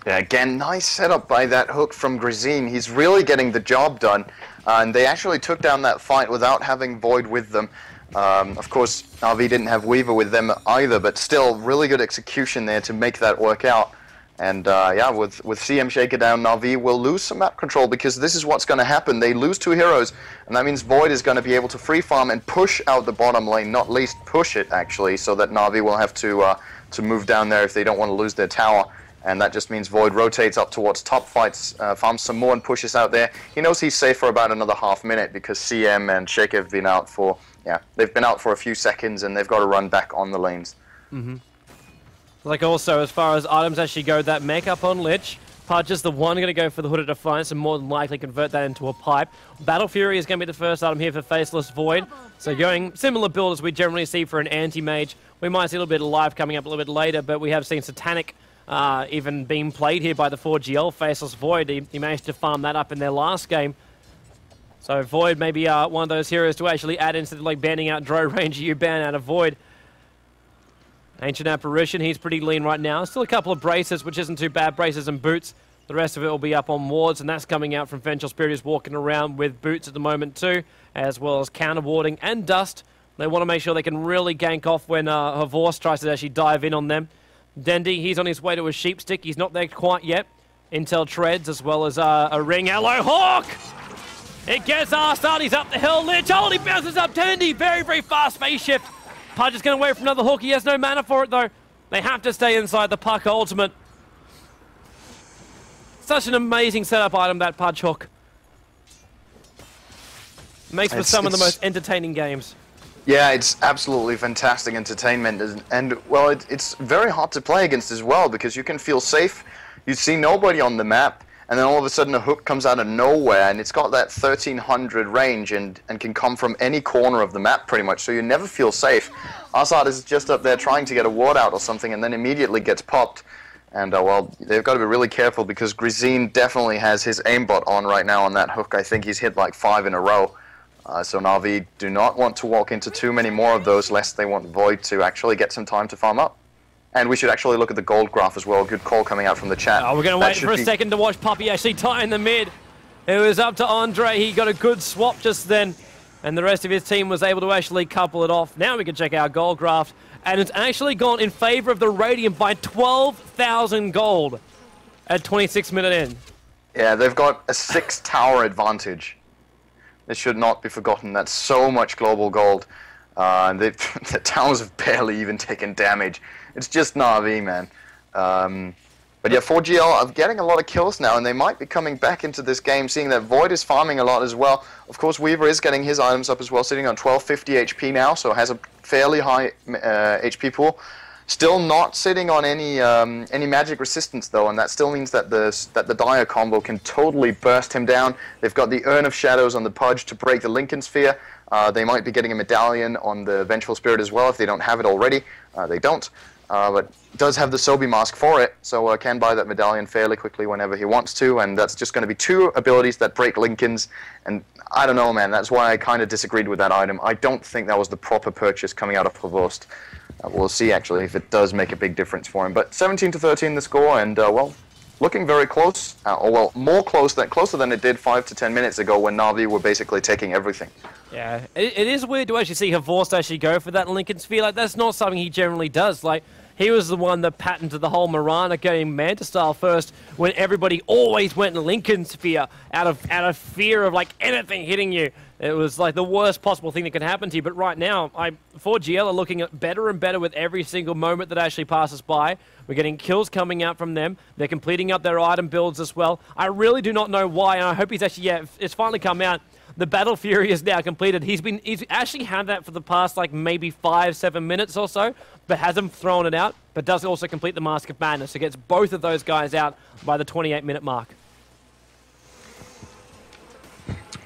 Yeah, again, nice setup by that hook from Grazine. He's really getting the job done. And they actually took down that fight without having Void with them. Of course, Na'Vi didn't have Weaver with them either, but still, really good execution there to make that work out. And yeah, with CM Shaker down, Na'Vi will lose some map control, because this is what's going to happen. They lose 2 heroes, and that means Void is going to be able to free farm and push out the bottom lane, not least push it, actually, so that Na'Vi will have to move down there if they don't want to lose their tower. And that just means Void rotates up towards top fights, farms some more and pushes out there. He knows he's safe for about another half minute, because CM and Shaker have been out for... Yeah, they've been out for a few seconds, and they've got to run back on the lanes. Like also, as far as items actually go, that mech up on Lich. Pudge is the one going to go for the Hood of Defiance and more than likely convert that into a pipe. Battle Fury is going to be the first item here for Faceless Void. So going similar build as we generally see for an anti-mage. We might see a little bit of live coming up a little bit later, but we have seen Satanic even being played here by the 4GL Faceless Void. He managed to farm that up in their last game. So Void may be one of those heroes to actually add instead of like banning out Dro Ranger, you ban out of Void. Ancient Apparition, he's pretty lean right now. Still a couple of braces, which isn't too bad. Braces and boots. The rest of it will be up on wards, and that's coming out from Vengeful Spirit, who's walking around with boots at the moment too, as well as counter warding and dust. They want to make sure they can really gank off when Havorce tries to actually dive in on them. Dendi, he's on his way to a sheep stick. He's not there quite yet. Intel treads, as well as a ring. Hello, Hawk! It gets asked out. He's up the hill. Lich, oh, he bounces up Dendi. Very, very fast phase shift. Pudge is going to wait for another hook. He has no mana for it, though. They have to stay inside the Puck ultimate. Such an amazing setup item, that Pudge hook. Makes for some of the most entertaining games. Yeah, it's absolutely fantastic entertainment, and well, it's very hard to play against as well, because you can feel safe. You see nobody on the map, and then all of a sudden a hook comes out of nowhere, and it's got that 1300 range and can come from any corner of the map pretty much, so you never feel safe. Assad is just up there trying to get a ward out or something, and then immediately gets popped. And well, they've got to be really careful, because Grazine definitely has his aimbot on right now on that hook. I think he's hit like 5 in a row. So Na'Vi do not want to walk into too many more of those, lest they want Void to actually get some time to farm up. And we should actually look at the gold graph as well. Good call coming out from the chat. Oh, we're going to wait for a second to watch Puppy actually tie in the mid. It was up to Andre. He got a good swap just then. And the rest of his team was able to actually couple it off. Now we can check our gold graph. And it's actually gone in favor of the Radiant by 12,000 gold at 26 minutes in. Yeah, they've got a 6 tower advantage. This should not be forgotten. That's so much global gold. The towers have barely even taken damage. It's just Na'Vi, man. But yeah, 4GL are getting a lot of kills now, and they might be coming back into this game, seeing that Void is farming a lot as well. Of course, Weaver is getting his items up as well, sitting on 1250 HP now, so has a fairly high HP pool. Still not sitting on any magic resistance though, and that still means that the Dire combo can totally burst him down. They've got the Urn of Shadows on the Pudge to break the Lincoln Sphere. They might be getting a medallion on the Vengeful Spirit as well if they don't have it already. They don't. But does have the Sobi mask for it, so can buy that medallion fairly quickly whenever he wants to, and that's just going to be 2 abilities that break Lincolns, and I don't know, man, that's why I kind of disagreed with that item. I don't think that was the proper purchase coming out of Provost. We'll see, actually, if it does make a big difference for him. But 17-13 the score, and, well, looking very close, or, well, more closer than it did 5 to 10 minutes ago when Na'Vi were basically taking everything. Yeah, it is weird to actually see Havorst actually go for that Lincoln Sphere. Like, that's not something he generally does. Like, he was the one that patented the whole Mirana getting Manta style first when everybody always went Lincoln Sphere out of fear of, like, anything hitting you. It was, like, the worst possible thing that could happen to you. But right now, 4GL are looking at better and better with every single moment that actually passes by. We're getting kills coming out from them. They're completing up their item builds as well. I really do not know why, and I hope he's actually, yeah, it's finally come out. The Battle Fury is now completed. He's actually had that for the past, like, maybe 5-7 minutes or so, but hasn't thrown it out, but does also complete the Mask of Madness. So gets both of those guys out by the 28-minute mark.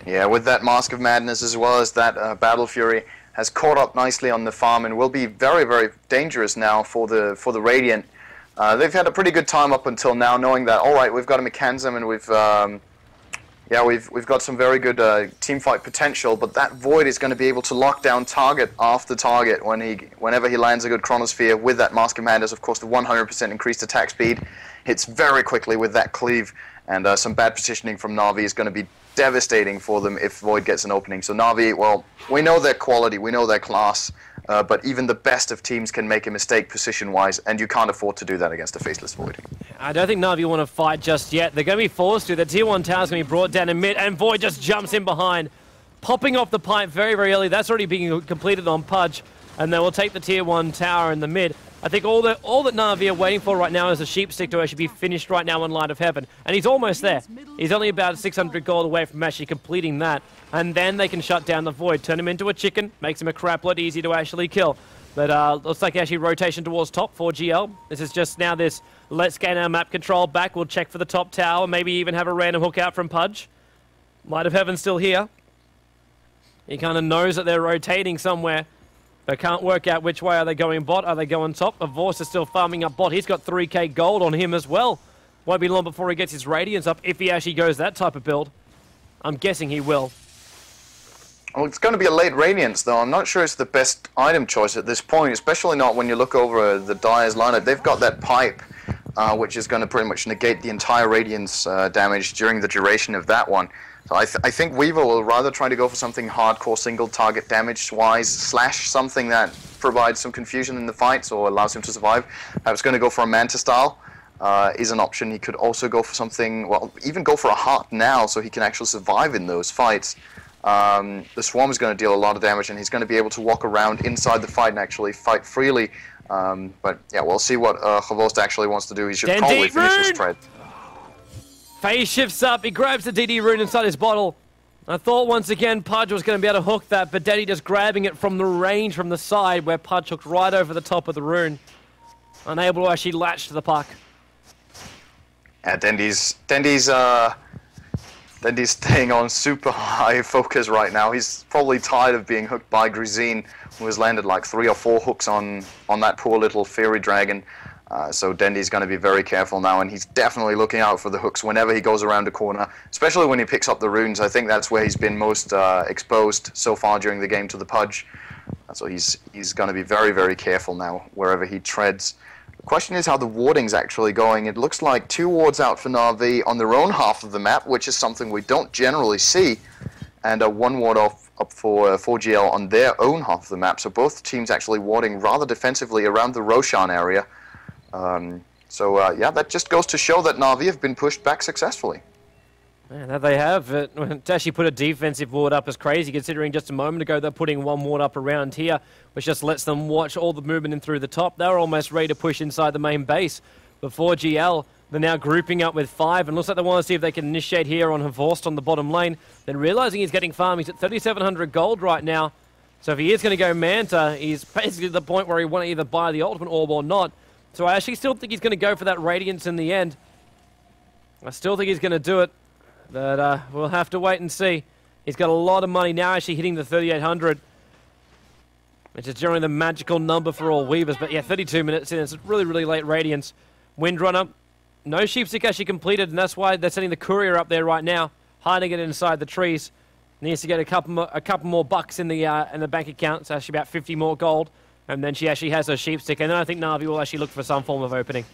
Yeah, with that Mask of Madness as well as that Battle Fury has caught up nicely on the farm and will be very, very dangerous now for the Radiant. They've had a pretty good time up until now, knowing that, all right, we've got a mechanism and we've got some very good team fight potential, but that Void is going to be able to lock down target after target whenever he lands a good Chronosphere with that Mask of Madness. Of course, the 100% increased attack speed hits very quickly with that cleave, and some bad positioning from Na'Vi is going to be devastating for them if Void gets an opening. So Na'Vi, well, we know their quality, we know their class, but even the best of teams can make a mistake position-wise, and you can't afford to do that against a Faceless Void. I don't think Na'Vi want to fight just yet. They're going to be forced to. The Tier 1 tower's going to be brought down in mid, and Void just jumps in behind, popping off the pipe very, very early. That's already being completed on Pudge, and they will take the Tier 1 tower in the mid. I think all that Na'Vi are waiting for right now is a sheep stick to actually be finished right now in Light of Heaven. And he's almost there. He's only about 600 gold away from actually completing that. And then they can shut down the Void, turn him into a chicken, makes him a crap lot easy to actually kill. But looks like actually rotation towards top for GL. This is just now this, let's gain our map control back. We'll check for the top tower, maybe even have a random hook out from Pudge. Light of Heaven's still here. He kind of knows that they're rotating somewhere. They can't work out which way. Are they going bot? Are they going top? Vorst is still farming up bot. He's got 3k gold on him as well. Won't be long before he gets his Radiance up, if he actually goes that type of build. I'm guessing he will. Well, it's going to be a late Radiance, though. I'm not sure it's the best item choice at this point, especially not when you look over the Dire's lineup. They've got that pipe, which is going to pretty much negate the entire Radiance damage during the duration of that one. So I think Weaver will rather try to go for something hardcore single target damage-wise, slash something that provides some confusion in the fights or allows him to survive. Perhaps going to go for a Manta style is an option. He could also go for something, well, even go for a Heart now so he can actually survive in those fights. The Swarm is going to deal a lot of damage, and he's going to be able to walk around inside the fight and actually fight freely. But yeah, we'll see what Chavost actually wants to do. He should probably finish his spread. Phase shifts up, he grabs the DD rune inside his bottle. I thought once again Pudge was going to be able to hook that, but Dendy just grabbing it from the range from the side where Pudge hooked right over the top of the rune. Unable to actually latch to the puck. Yeah, Dendy's staying on super high focus right now. He's probably tired of being hooked by Grisine, who has landed like 3 or 4 hooks on that poor little fairy dragon. So Dendy's going to be very careful now, and he's definitely looking out for the hooks whenever he goes around a corner, especially when he picks up the runes. I think that's where he's been most exposed so far during the game to the Pudge. So he's going to be very, very careful now wherever he treads. The question is how the warding's actually going. It looks like 2 wards out for Na'Vi on their own half of the map, which is something we don't generally see, and 1 ward off up for 4GL on their own half of the map. So both teams actually warding rather defensively around the Roshan area. Yeah, that just goes to show that Na'Vi have been pushed back successfully. Man, that they have. To actually put a defensive ward up is crazy, considering just a moment ago they're putting 1 ward up around here, which just lets them watch all the movement in through the top. They're almost ready to push inside the main base. Before GL, they're now grouping up with 5, and looks like they want to see if they can initiate here on Havorst on the bottom lane. Then realizing he's getting farm, he's at 3,700 gold right now. So if he is going to go Manta, he's basically at the point where he want to either buy the ultimate orb or not. So I actually still think he's going to go for that Radiance in the end. I still think he's going to do it, but we'll have to wait and see. He's got a lot of money now, actually hitting the 3,800, which is generally the magical number for all Weavers. But yeah, 32 minutes in, it's really, really late Radiance. Windrunner, no Sheepstick actually completed, and that's why they're sending the Courier up there right now, hiding it inside the trees. Needs to get a couple more bucks in the bank account. It's actually about 50 more gold, and then she actually has her Sheepstick, and then I think Na'Vi will actually look for some form of opening.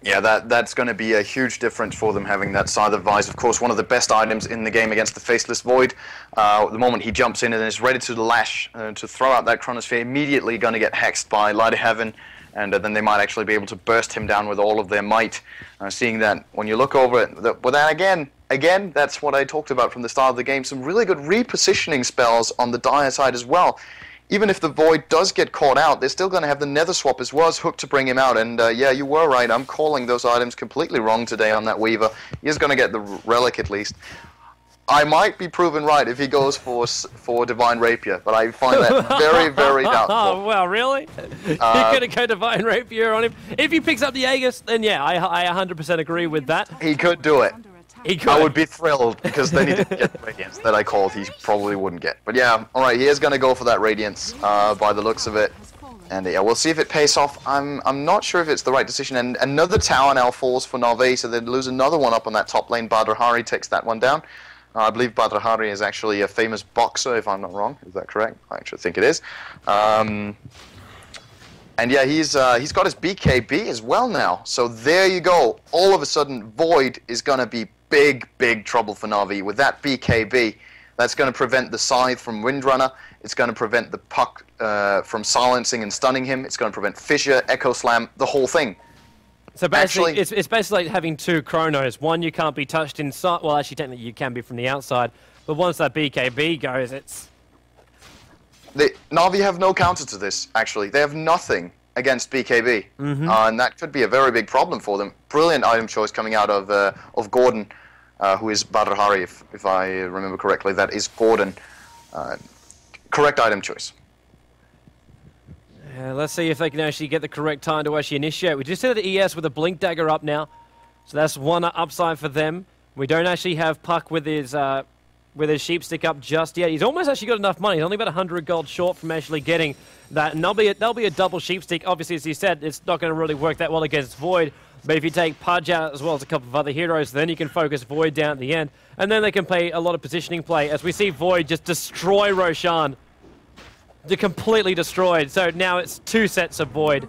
Yeah, that's going to be a huge difference for them, having that Scythe of Vise. Of course, one of the best items in the game against the Faceless Void. The moment he jumps in and is ready to lash, to throw out that Chronosphere, immediately going to get hexed by Light of Heaven, and then they might actually be able to burst him down with all of their might. Seeing that, when you look over it, but then again, that's what I talked about from the start of the game, some really good repositioning spells on the Dire side as well. Even if the Void does get caught out, they're still going to have the Nether Swap as well as Hook to bring him out. And yeah, you were right. I'm calling those items completely wrong today on that Weaver. He is going to get the Relic at least. I might be proven right if he goes for Divine Rapier, but I find that very, very doubtful. Oh, well, really? You're going to go Divine Rapier on him? If he picks up the Aegis, then yeah, I 100% agree with that. He could do it. He could. I would be thrilled, because then he didn't get the Radiance that I called he probably wouldn't get. But yeah, alright, he is going to go for that Radiance by the looks of it. And yeah, we'll see if it pays off. I'm not sure if it's the right decision. And another tower now falls for Na'Vi, so they lose another one up on that top lane. Badr Hari takes that one down. I believe Badr Hari is actually a famous boxer, if I'm not wrong. Is that correct? I actually think it is. And yeah, he's got his BKB as well now. So there you go. All of a sudden, Void is going to be big, big trouble for Na'Vi. With that BKB, that's going to prevent the Scythe from Windrunner. It's going to prevent the Puck from silencing and stunning him. It's going to prevent Fissure, Echo Slam, the whole thing. So basically, it's basically like having two Chronos. One, you can't be touched inside. Well, actually, technically, you can be from the outside. But once that BKB goes, it's... Na'Vi have no counter to this, actually. They have nothing against BKB. And that could be a very big problem for them. Brilliant item choice coming out of Gordon, who is Badr Hari, if I remember correctly. That is Gordon. Correct item choice. Let's see if they can actually get the correct time to actually initiate. We just see the ES with a Blink Dagger up now. So that's one upside for them. We don't actually have Puck with his Sheepstick up just yet. He's almost actually got enough money. He's only about 100 gold short from actually getting that. And that'll be a double Sheepstick. Obviously, as you said, it's not going to really work that well against Void. But if you take Pudge out as well as a couple of other heroes, then you can focus Void down at the end. And then they can play a lot of positioning play. As we see Void just destroy Roshan. They're completely destroyed. So now it's 2 sets of Void.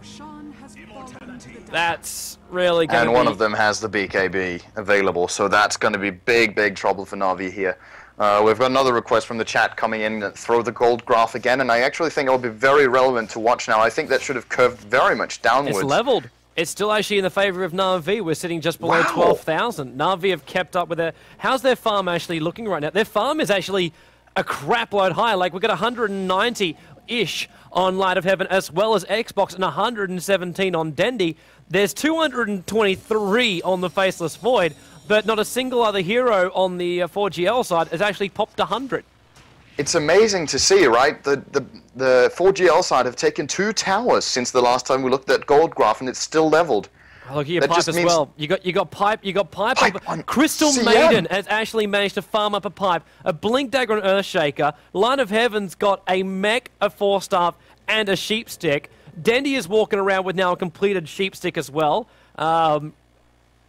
That's really going to be... And one of them has the BKB available. So that's going to be big, big trouble for Na'Vi here. We've got another request from the chat coming in, throw the gold graph again, and I actually think it'll be very relevant to watch now. I think that should have curved very much downwards. It's leveled. It's still actually in the favor of Na'Vi. We're sitting just below 12,000. Na'Vi have kept up with their... How's their farm actually looking right now? Their farm is actually a crap load higher. Like, we've got 190-ish on Light of Heaven, as well as Xbox, and 117 on Dendi. There's 223 on the Faceless Void, but not a single other hero on the 4GL side has actually popped 100. It's amazing to see, right? The 4GL side have taken 2 towers since the last time we looked at gold graph, and it's still leveled. Oh, look at your Pipe as well. You got Pipe on Crystal CM. Maiden has actually managed to farm up a Pipe, a Blink Dagger and Earthshaker. Light of Heaven's got a mech, a 4-staff, and a Sheepstick. Dendi is walking around with now a completed Sheepstick as well.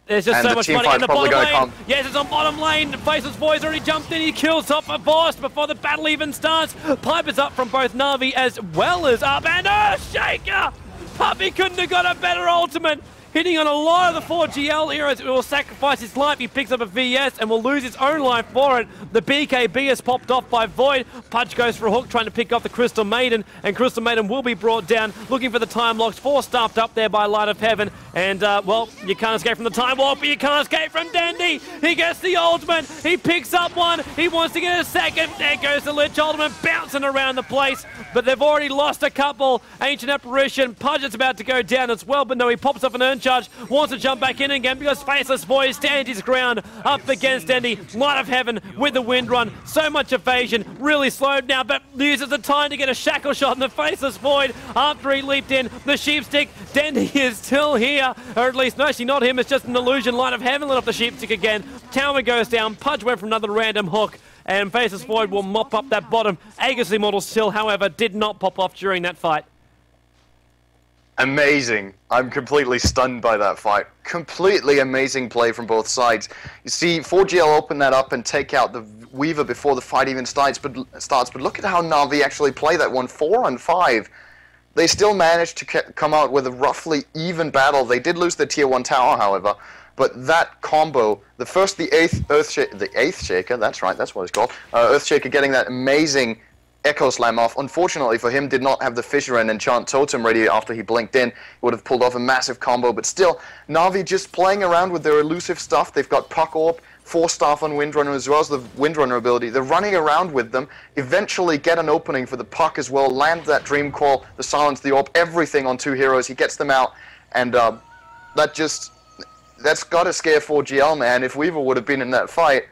There's just so much money in the bottom lane. Yes, it's on bottom lane. Faceless Void's already jumped in. He kills off a boss before the battle even starts. Pipe is up from both Na'Vi as well as up. And Earthshaker! Puppy couldn't have got a better ultimate. Hitting on a lot of the 4GL heroes. It will sacrifice his life. He picks up a VS and will lose his own life for it. The BKB is popped off by Void. Pudge goes for a hook, trying to pick up the Crystal Maiden. And Crystal Maiden will be brought down, looking for the time locks. 4 staffed up there by Light of Heaven. And, well, you can't escape from the Time Warp, but you can't escape from Dandy. He gets the ultimate. He picks up one. He wants to get a second. There goes the Lich ultimate, bouncing around the place. But they've already lost a couple. Ancient Apparition. Pudgett's about to go down as well, but no, he pops up an Urn Charge. Wants to jump back in again because Faceless Void stands his ground up against Dandy. Light of Heaven with the Wind Run. So much evasion. Really slowed now, but uses the time to get a shackle shot in the Faceless Void after he leaped in. The Sheepstick. Dandy is still here. Or at least, no, actually not him, it's just an illusion. Light of Heaven lit off the Sheepstick again. Tower goes down, Pudge went for another random hook, and Faceless Void will mop up that bottom. Aegis Immortal still, however, did not pop off during that fight. Amazing. I'm completely stunned by that fight. Completely amazing play from both sides. You see 4GL open that up and take out the Weaver before the fight even starts, but look at how Na'Vi actually play that one, 4-on-5. They still managed to come out with a roughly even battle. They did lose the Tier 1 tower, however. But that combo, the 8th Shaker, that's right, that's what it's called. Earthshaker getting that amazing Echo Slam off. Unfortunately for him, did not have the Fissure and Enchant Totem ready after he blinked in. He would have pulled off a massive combo. But still, Na'Vi just playing around with their elusive stuff. They've got Puck Orb, 4-staff on Windrunner as well as the Windrunner ability. They're running around with them, eventually get an opening for the Puck as well, land that Dream Call, the Silence, the Orb, everything on 2 heroes. He gets them out, and that's got to scare 4GL, man. If Weaver would have been in that fight,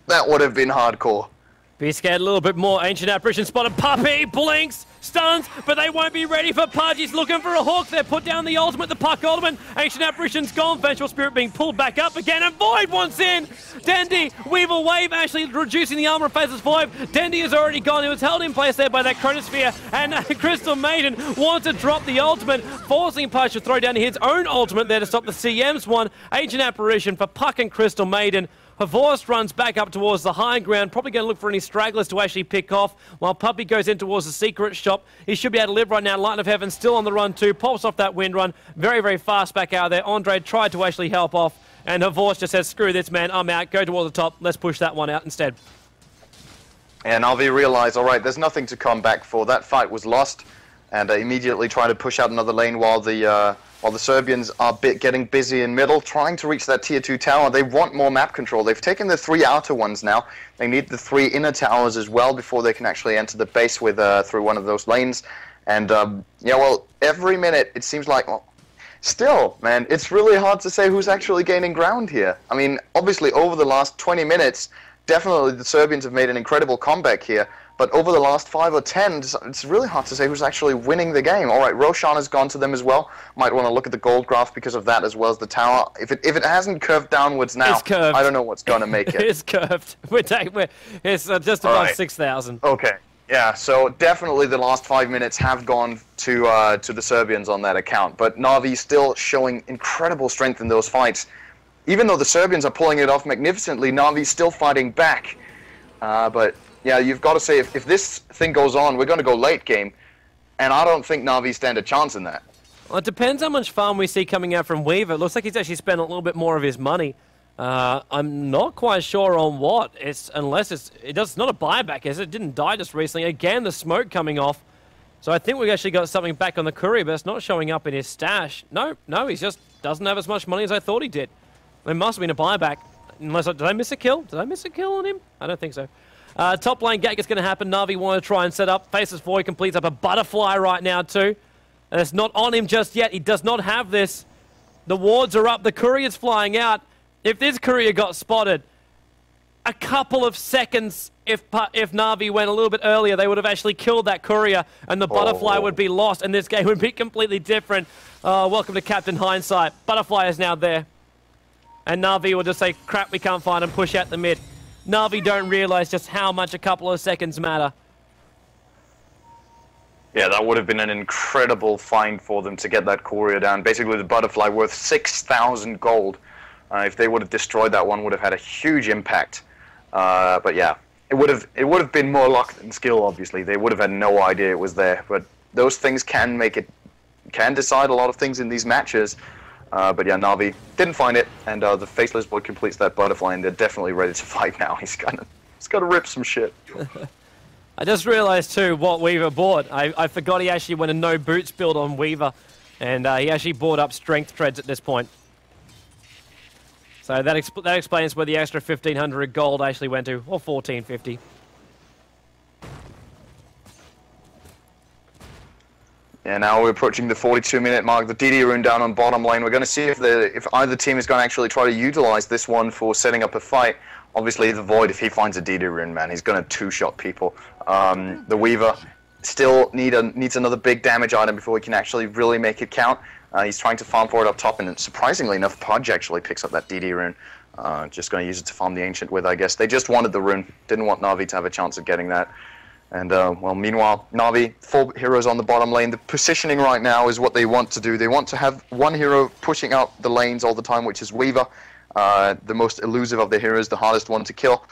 that would have been hardcore. Be scared a little bit more. Ancient Apparition spotted. Puppy blinks, stuns, but they won't be ready for Pudge. He's looking for a hook. They put down the ultimate, the Puck ultimate. Ancient Apparition's gone. Vengeful Spirit being pulled back up again, and Void wants in. Dandy, Weaver Wave actually reducing the armor of Faceless Void. Dandy is already gone. He was held in place there by that Chronosphere, and Crystal Maiden wants to drop the ultimate, forcing Pudge to throw down his own ultimate there to stop the CM's one. Ancient Apparition for Puck and Crystal Maiden. Havorst runs back up towards the high ground, probably going to look for any stragglers to actually pick off, while Puppy goes in towards the secret shop. He should be able to live right now. Light of Heaven still on the run too, pops off that Wind Run, very, very fast back out of there. Andre tried to actually help off, and Havorst just says, screw this, man, I'm out, go towards the top, let's push that one out instead. And Na'Vi realize, all right, there's nothing to come back for. That fight was lost, and immediately try to push out another lane while the Serbians are getting busy in middle, trying to reach that Tier 2 tower. They want more map control. They've taken the 3 outer ones now. They need the 3 inner towers as well before they can actually enter the base with through one of those lanes. And, yeah, well, every minute it seems like, well, still, man, it's really hard to say who's actually gaining ground here. I mean, obviously, over the last 20 minutes, definitely the Serbians have made an incredible comeback here. But over the last 5 or 10, it's really hard to say who's actually winning the game. All right, Roshan has gone to them as well. Might want to look at the gold graph because of that as well as the tower. If it hasn't curved downwards now, it's curved. I don't know what's going to make it. It's curved. It's just above 6,000. Okay. Yeah, so definitely the last 5 minutes have gone to the Serbians on that account. But Na'Vi still showing incredible strength in those fights. Even though the Serbians are pulling it off magnificently, Na'Vi's still fighting back. But yeah, you've got to say, if this thing goes on, we're going to go late game, and I don't think Na'Vi stand a chance in that. Well, it depends how much farm we see coming out from Weaver. It looks like he's actually spent a little bit more of his money. I'm not quite sure on what. Unless it's not a buyback, is it? It didn't die just recently. Again, the smoke coming off. So I think we've actually got something back on the courier, but it's not showing up in his stash. No, he just doesn't have as much money as I thought he did. There must have been a buyback. Did I miss a kill? Did I miss a kill on him? I don't think so. Top lane gank is going to happen. Na'Vi want to try and set up. Faceless Void completes up a butterfly right now too. And it's not on him just yet. He does not have this. The wards are up. The courier's flying out. If this courier got spotted, a couple of seconds, if Na'Vi went a little bit earlier, they would have actually killed that courier, and the butterfly would be lost, and this game would be completely different. Welcome to Captain Hindsight. Butterfly is now there. And Na'Vi will just say, crap, we can't find him, push out the mid. Na'Vi don't realize just how much a couple of seconds matter. Yeah, that would have been an incredible find for them to get that courier down. Basically, the butterfly worth 6,000 gold. If they would have destroyed that one, would have had a huge impact. But yeah, it would have been more luck than skill. Obviously, they would have had no idea it was there. But those things can decide a lot of things in these matches. But yeah, Na'Vi didn't find it, and the Faceless Boy completes that butterfly, and they're definitely ready to fight now. He's got to rip some shit. I just realized too what Weaver bought. I forgot he actually went a no boots build on Weaver. And he actually bought up strength treads at this point. So that explains where the extra 1,500 gold actually went to, or 1,450. Yeah, now we're approaching the 42-minute mark. The DD rune down on bottom lane. We're going to see if either team is going to actually try to utilize this one for setting up a fight. Obviously, the Void, if he finds a DD rune, man, he's going to two-shot people. The Weaver still needs another big damage item before he can actually really make it count. He's trying to farm for it up top, and surprisingly enough, Pudge actually picks up that DD rune. Just going to use it to farm the Ancient with, I guess. They just wanted the rune. Didn't want Na'Vi to have a chance of getting that. And, well, meanwhile, Na'Vi, 4 heroes on the bottom lane. The positioning right now is what they want to do. They want to have one hero pushing out the lanes all the time, which is Weaver. The most elusive of the heroes, the hardest one to kill.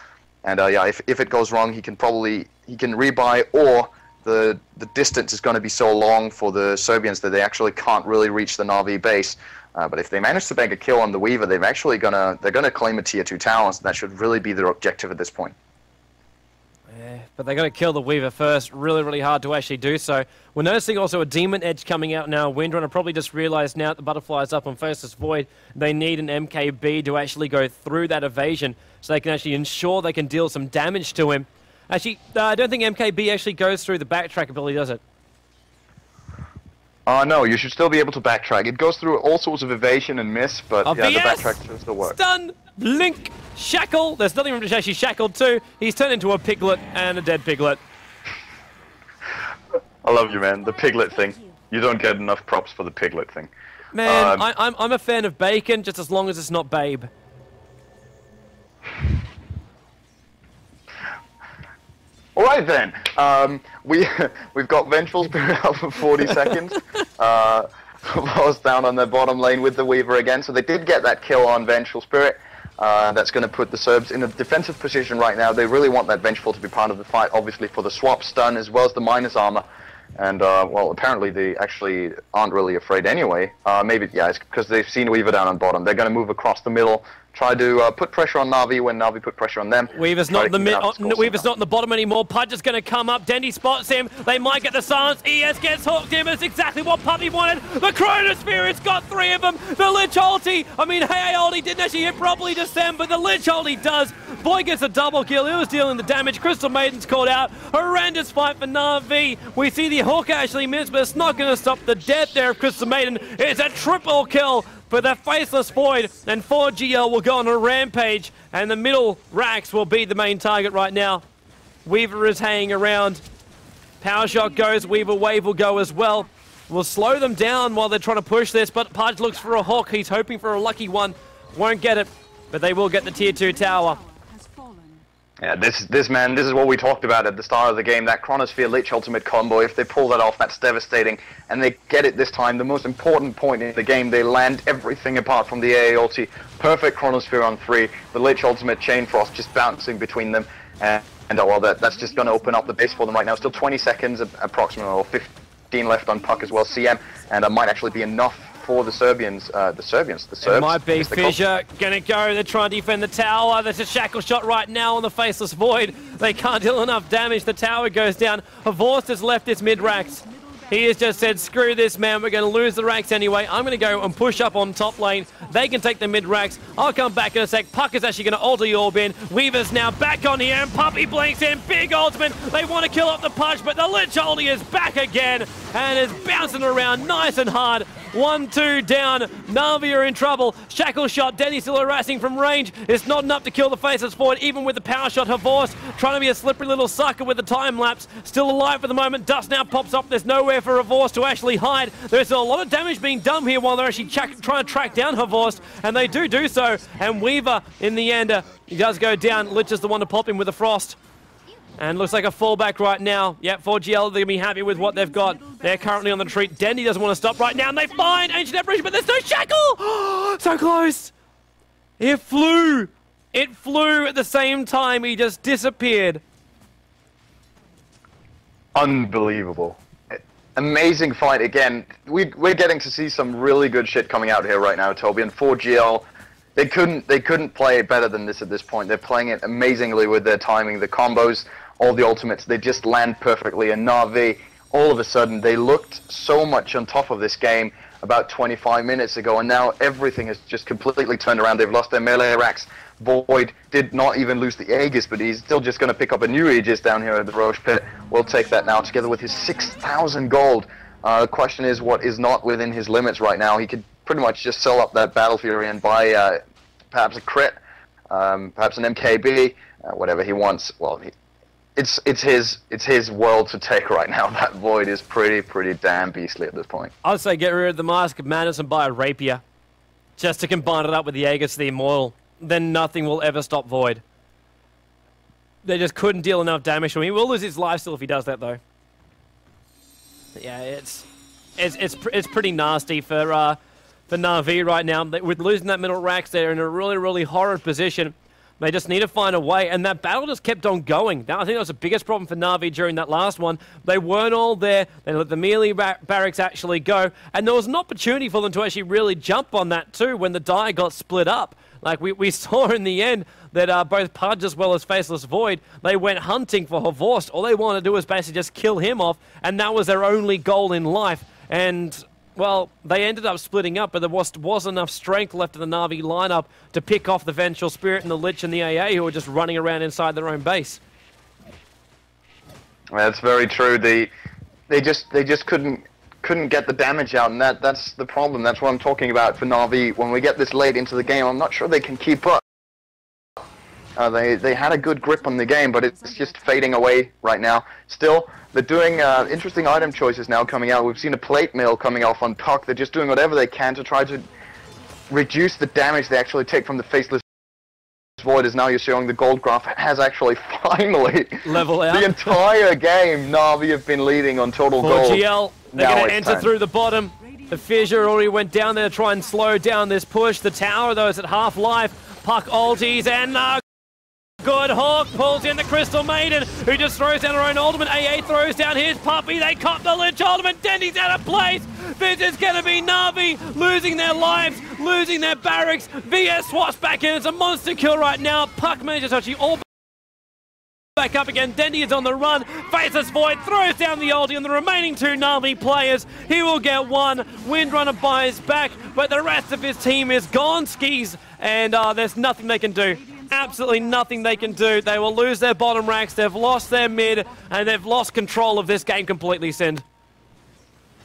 And, yeah, if it goes wrong, he can rebuy, or the distance is going to be so long for the Serbians that they actually can't really reach the Na'Vi base. But if they manage to bag a kill on the Weaver, they're gonna claim a tier 2 tower, so that should really be their objective at this point. Yeah, but they got to kill the Weaver first. Really, really hard to actually do so. We're noticing also a Demon Edge coming out now. Windrunner probably just realized now that the Butterfly's up on Faceless Void, they need an MKB to actually go through that evasion so they can actually ensure they can deal some damage to him. Actually, I don't think MKB actually goes through the backtrack ability, does it? No, you should still be able to backtrack. It goes through all sorts of evasion and miss, but yeah, the backtrack should still work. Stun! Blink! Shackle! There's nothing actually shackled to. He's turned into a piglet and a dead piglet. I love you, man. The piglet thing. You don't get enough props for the piglet thing. Man, I'm a fan of bacon, just as long as it's not Babe. Alright then, we've got Vengeful Spirit out for 40 seconds. Lost down on their bottom lane with the Weaver again, so they did get that kill on Vengeful Spirit. That's going to put the Serbs in a defensive position right now. They really want that Vengeful to be part of the fight, obviously for the swap stun as well as the minus armor. And, well, apparently they actually aren't really afraid anyway. Maybe, yeah, it's because they've seen Weaver down on bottom. They're going to move across the middle, try to put pressure on Na'Vi when Na'Vi put pressure on them. Weaver's not in the Weaver's not in the bottom anymore. Pudge is going to come up. Dendy spots him. They might get the silence. ES gets hooked him. It's exactly what Puppy wanted. The Chronosphere has got 3 of them. The Lich ulti. I mean, hey, ulti didn't actually hit properly just then, but the Lich ulti does. Boy gets a double kill. He was dealing the damage. Crystal Maiden's called out. Horrendous fight for Na'Vi. We see the hook actually miss, but it's not going to stop the death there of Crystal Maiden. It's a triple kill for the Faceless Void, and 4GL will go on a rampage, and the middle racks will be the main target right now. Weaver is hanging around. Power shot goes, Weaver wave will go as well. We'll slow them down while they're trying to push this, but Pudge looks for a hook. He's hoping for a lucky one. Won't get it, but they will get the tier 2 tower. Yeah, this is what we talked about at the start of the game, that Chronosphere Lich ultimate combo. If they pull that off, that's devastating, and they get it this time. The most important point in the game, they land everything apart from the AA ulti. Perfect Chronosphere on 3, the Lich ultimate Chain Frost just bouncing between them, and well, that's just going to open up the base for them right now. Still 20 seconds approximately, or 15 left on Puck as well, CM, and it might actually be enough for the Serbians, the Serbs. It might be. Fissure gonna go. They're trying to defend the tower. There's a shackle shot right now on the Faceless Void. They can't deal enough damage. The tower goes down. Havorst has left his mid-racks. He has just said, screw this, man. We're going to lose the racks anyway. I'm going to go and push up on top lane. They can take the mid-racks. I'll come back in a sec. Puck is actually going to alter the orb in. Weaver's now back on here, and Puppy blinks in. Big ultimate. They want to kill off the Pudge, but the Lich ulti is back again and is bouncing around nice and hard. 1-2 down. Na'Vi are in trouble. Shackle shot. Denny still harassing from range. It's not enough to kill the Faceless Void, even with the power shot. Havorst trying to be a slippery little sucker with the time lapse. Still alive for the moment. Dust now pops up. There's nowhere for Havorst to actually hide. There's a lot of damage being done here while they're actually trying to track down Havorst, and they do so. And Weaver, in the end, he does go down. Lich is the one to pop him with the frost. And looks like a fallback right now. Yep, 4GL, they're going to be happy with what they've got. They're currently on the retreat. Dendy doesn't want to stop right now, and they find Ancient Apparition, but there's no shackle! So close! It flew! It flew at the same time. He just disappeared. Unbelievable. Amazing fight again. We're getting to see some really good shit coming out here right now, Tobi, and 4GL. They couldn't play it better than this at this point. They're playing it amazingly with their timing, the combos, all the ultimates. They just land perfectly. And Na'Vi, all of a sudden, they looked so much on top of this game. about 25 minutes ago, and now everything has just completely turned around. They've lost their melee racks. Void did not even lose the Aegis, but he's still just going to pick up a new Aegis down here at the Roche Pit. We'll take that now, together with his 6,000 gold. The question is what is not within his limits right now. He could pretty much just sell up that Battle Fury and buy perhaps a crit, perhaps an MKB, whatever he wants. Well, it's his world to take right now. That Void is pretty damn beastly at this point. I'd say get rid of the Mask of Madness and buy a Rapier, just to combine it up with the Aegis, the Immortal. Then nothing will ever stop Void. They just couldn't deal enough damage to him. He will lose his life still if he does that, though. But yeah, it's pretty nasty for Na'Vi right now. With losing that middle racks, they're in a really horrid position. They just need to find a way, and that battle just kept on going. Now, I think that was the biggest problem for Na'Vi during that last one. They weren't all there. They let the melee barracks actually go, and there was an opportunity for them to actually really jump on that too when the die got split up. Like we saw in the end that both Pudge as well as Faceless Void, they went hunting for Horvorst. All they wanted to do was basically just kill him off, and that was their only goal in life. And well, they ended up splitting up, but there wasn't enough strength left in the Na'Vi lineup to pick off the Vengeful Spirit and the Lich and the AA who were just running around inside their own base. That's very true. They just couldn't get the damage out, and that's the problem. That's what I'm talking about for Na'Vi. When we get this late into the game, I'm not sure they can keep up. They had a good grip on the game, but it's just fading away right now. Still, they're doing interesting item choices now coming out. We've seen a plate mill coming off on Puck. They're just doing whatever they can to try to reduce the damage they actually take from the Faceless Void. As now you're showing the gold graph has actually finally level out. The entire game, Na'Vi have been leading on total gold. GL, they're going to enter through the bottom. The Fissure already went down there to try and slow down this push. The tower, though, is at half life. Puck ulties and good Hawk pulls in the Crystal Maiden, who just throws down her own ultimate. AA throws down his puppy. They cop the Lich ultimate. Dendy's out of place. This is going to be Na'Vi losing their lives, losing their barracks. VS swaps back in. It's a monster kill right now. Puck manages to actually all back up again. Dendy is on the run. Faceless Void throws down the ulti on the remaining two Na'Vi players. He will get one. Windrunner by his back, but the rest of his team is gone skis, and there's nothing they can do. Absolutely nothing they can do. They will lose their bottom racks, they've lost their mid, and they've lost control of this game completely, Sind.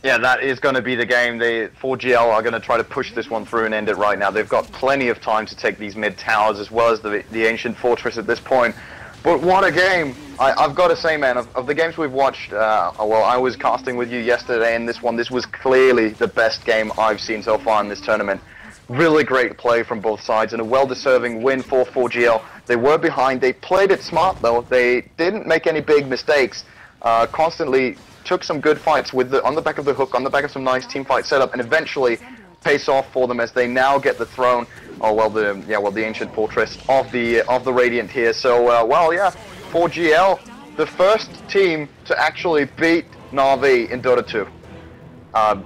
Yeah, that is going to be the game. The 4GL are going to try to push this one through and end it right now. They've got plenty of time to take these mid towers as well as the Ancient Fortress at this point. But what a game! I've got to say, man, of the games we've watched, well, I was casting with you yesterday, and this was clearly the best game I've seen so far in this tournament. Really great play from both sides and a well-deserving win for 4GL. They were behind. They played it smart, though. They didn't make any big mistakes. Constantly took some good fights on the back of the hook, on the back of some nice team fight setup, and eventually pays off for them as they now get the throne. Oh well, the Ancient Fortress of the Radiant here. So well, yeah, 4GL, the first team to actually beat Na'Vi in Dota 2.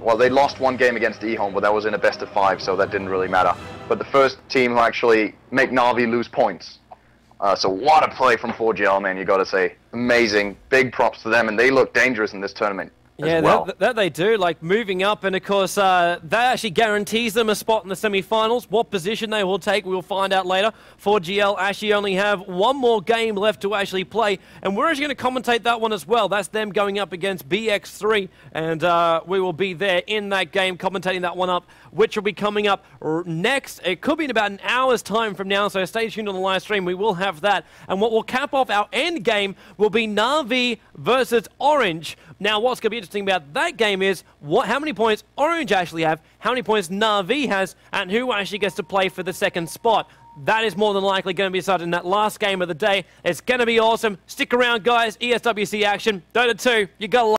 Well, they lost one game against eHome, but that was in a best of 5, so that didn't really matter. But the first team who actually make Na'Vi lose points. So what a play from 4GL, man, you gotta say. Amazing. Big props to them, and they look dangerous in this tournament. Yeah, well. that they do, like moving up, and of course that actually guarantees them a spot in the semi-finals. What position they will take, we'll find out later. 4GL actually only have one more game left to actually play, and we're actually going to commentate that one as well. That's them going up against BX3, and we will be there in that game, commentating that one up, which will be coming up next. It could be in about an hour's time from now, so stay tuned on the live stream. We will have that, and what will cap off our end game will be Na'Vi versus Orange. Now, what's going to be interesting about that game is how many points Orange actually have, how many points Na'Vi has, and who actually gets to play for the second spot. That is more than likely going to be decided in that last game of the day. It's going to be awesome. Stick around, guys. ESWC action. Dota 2, you got to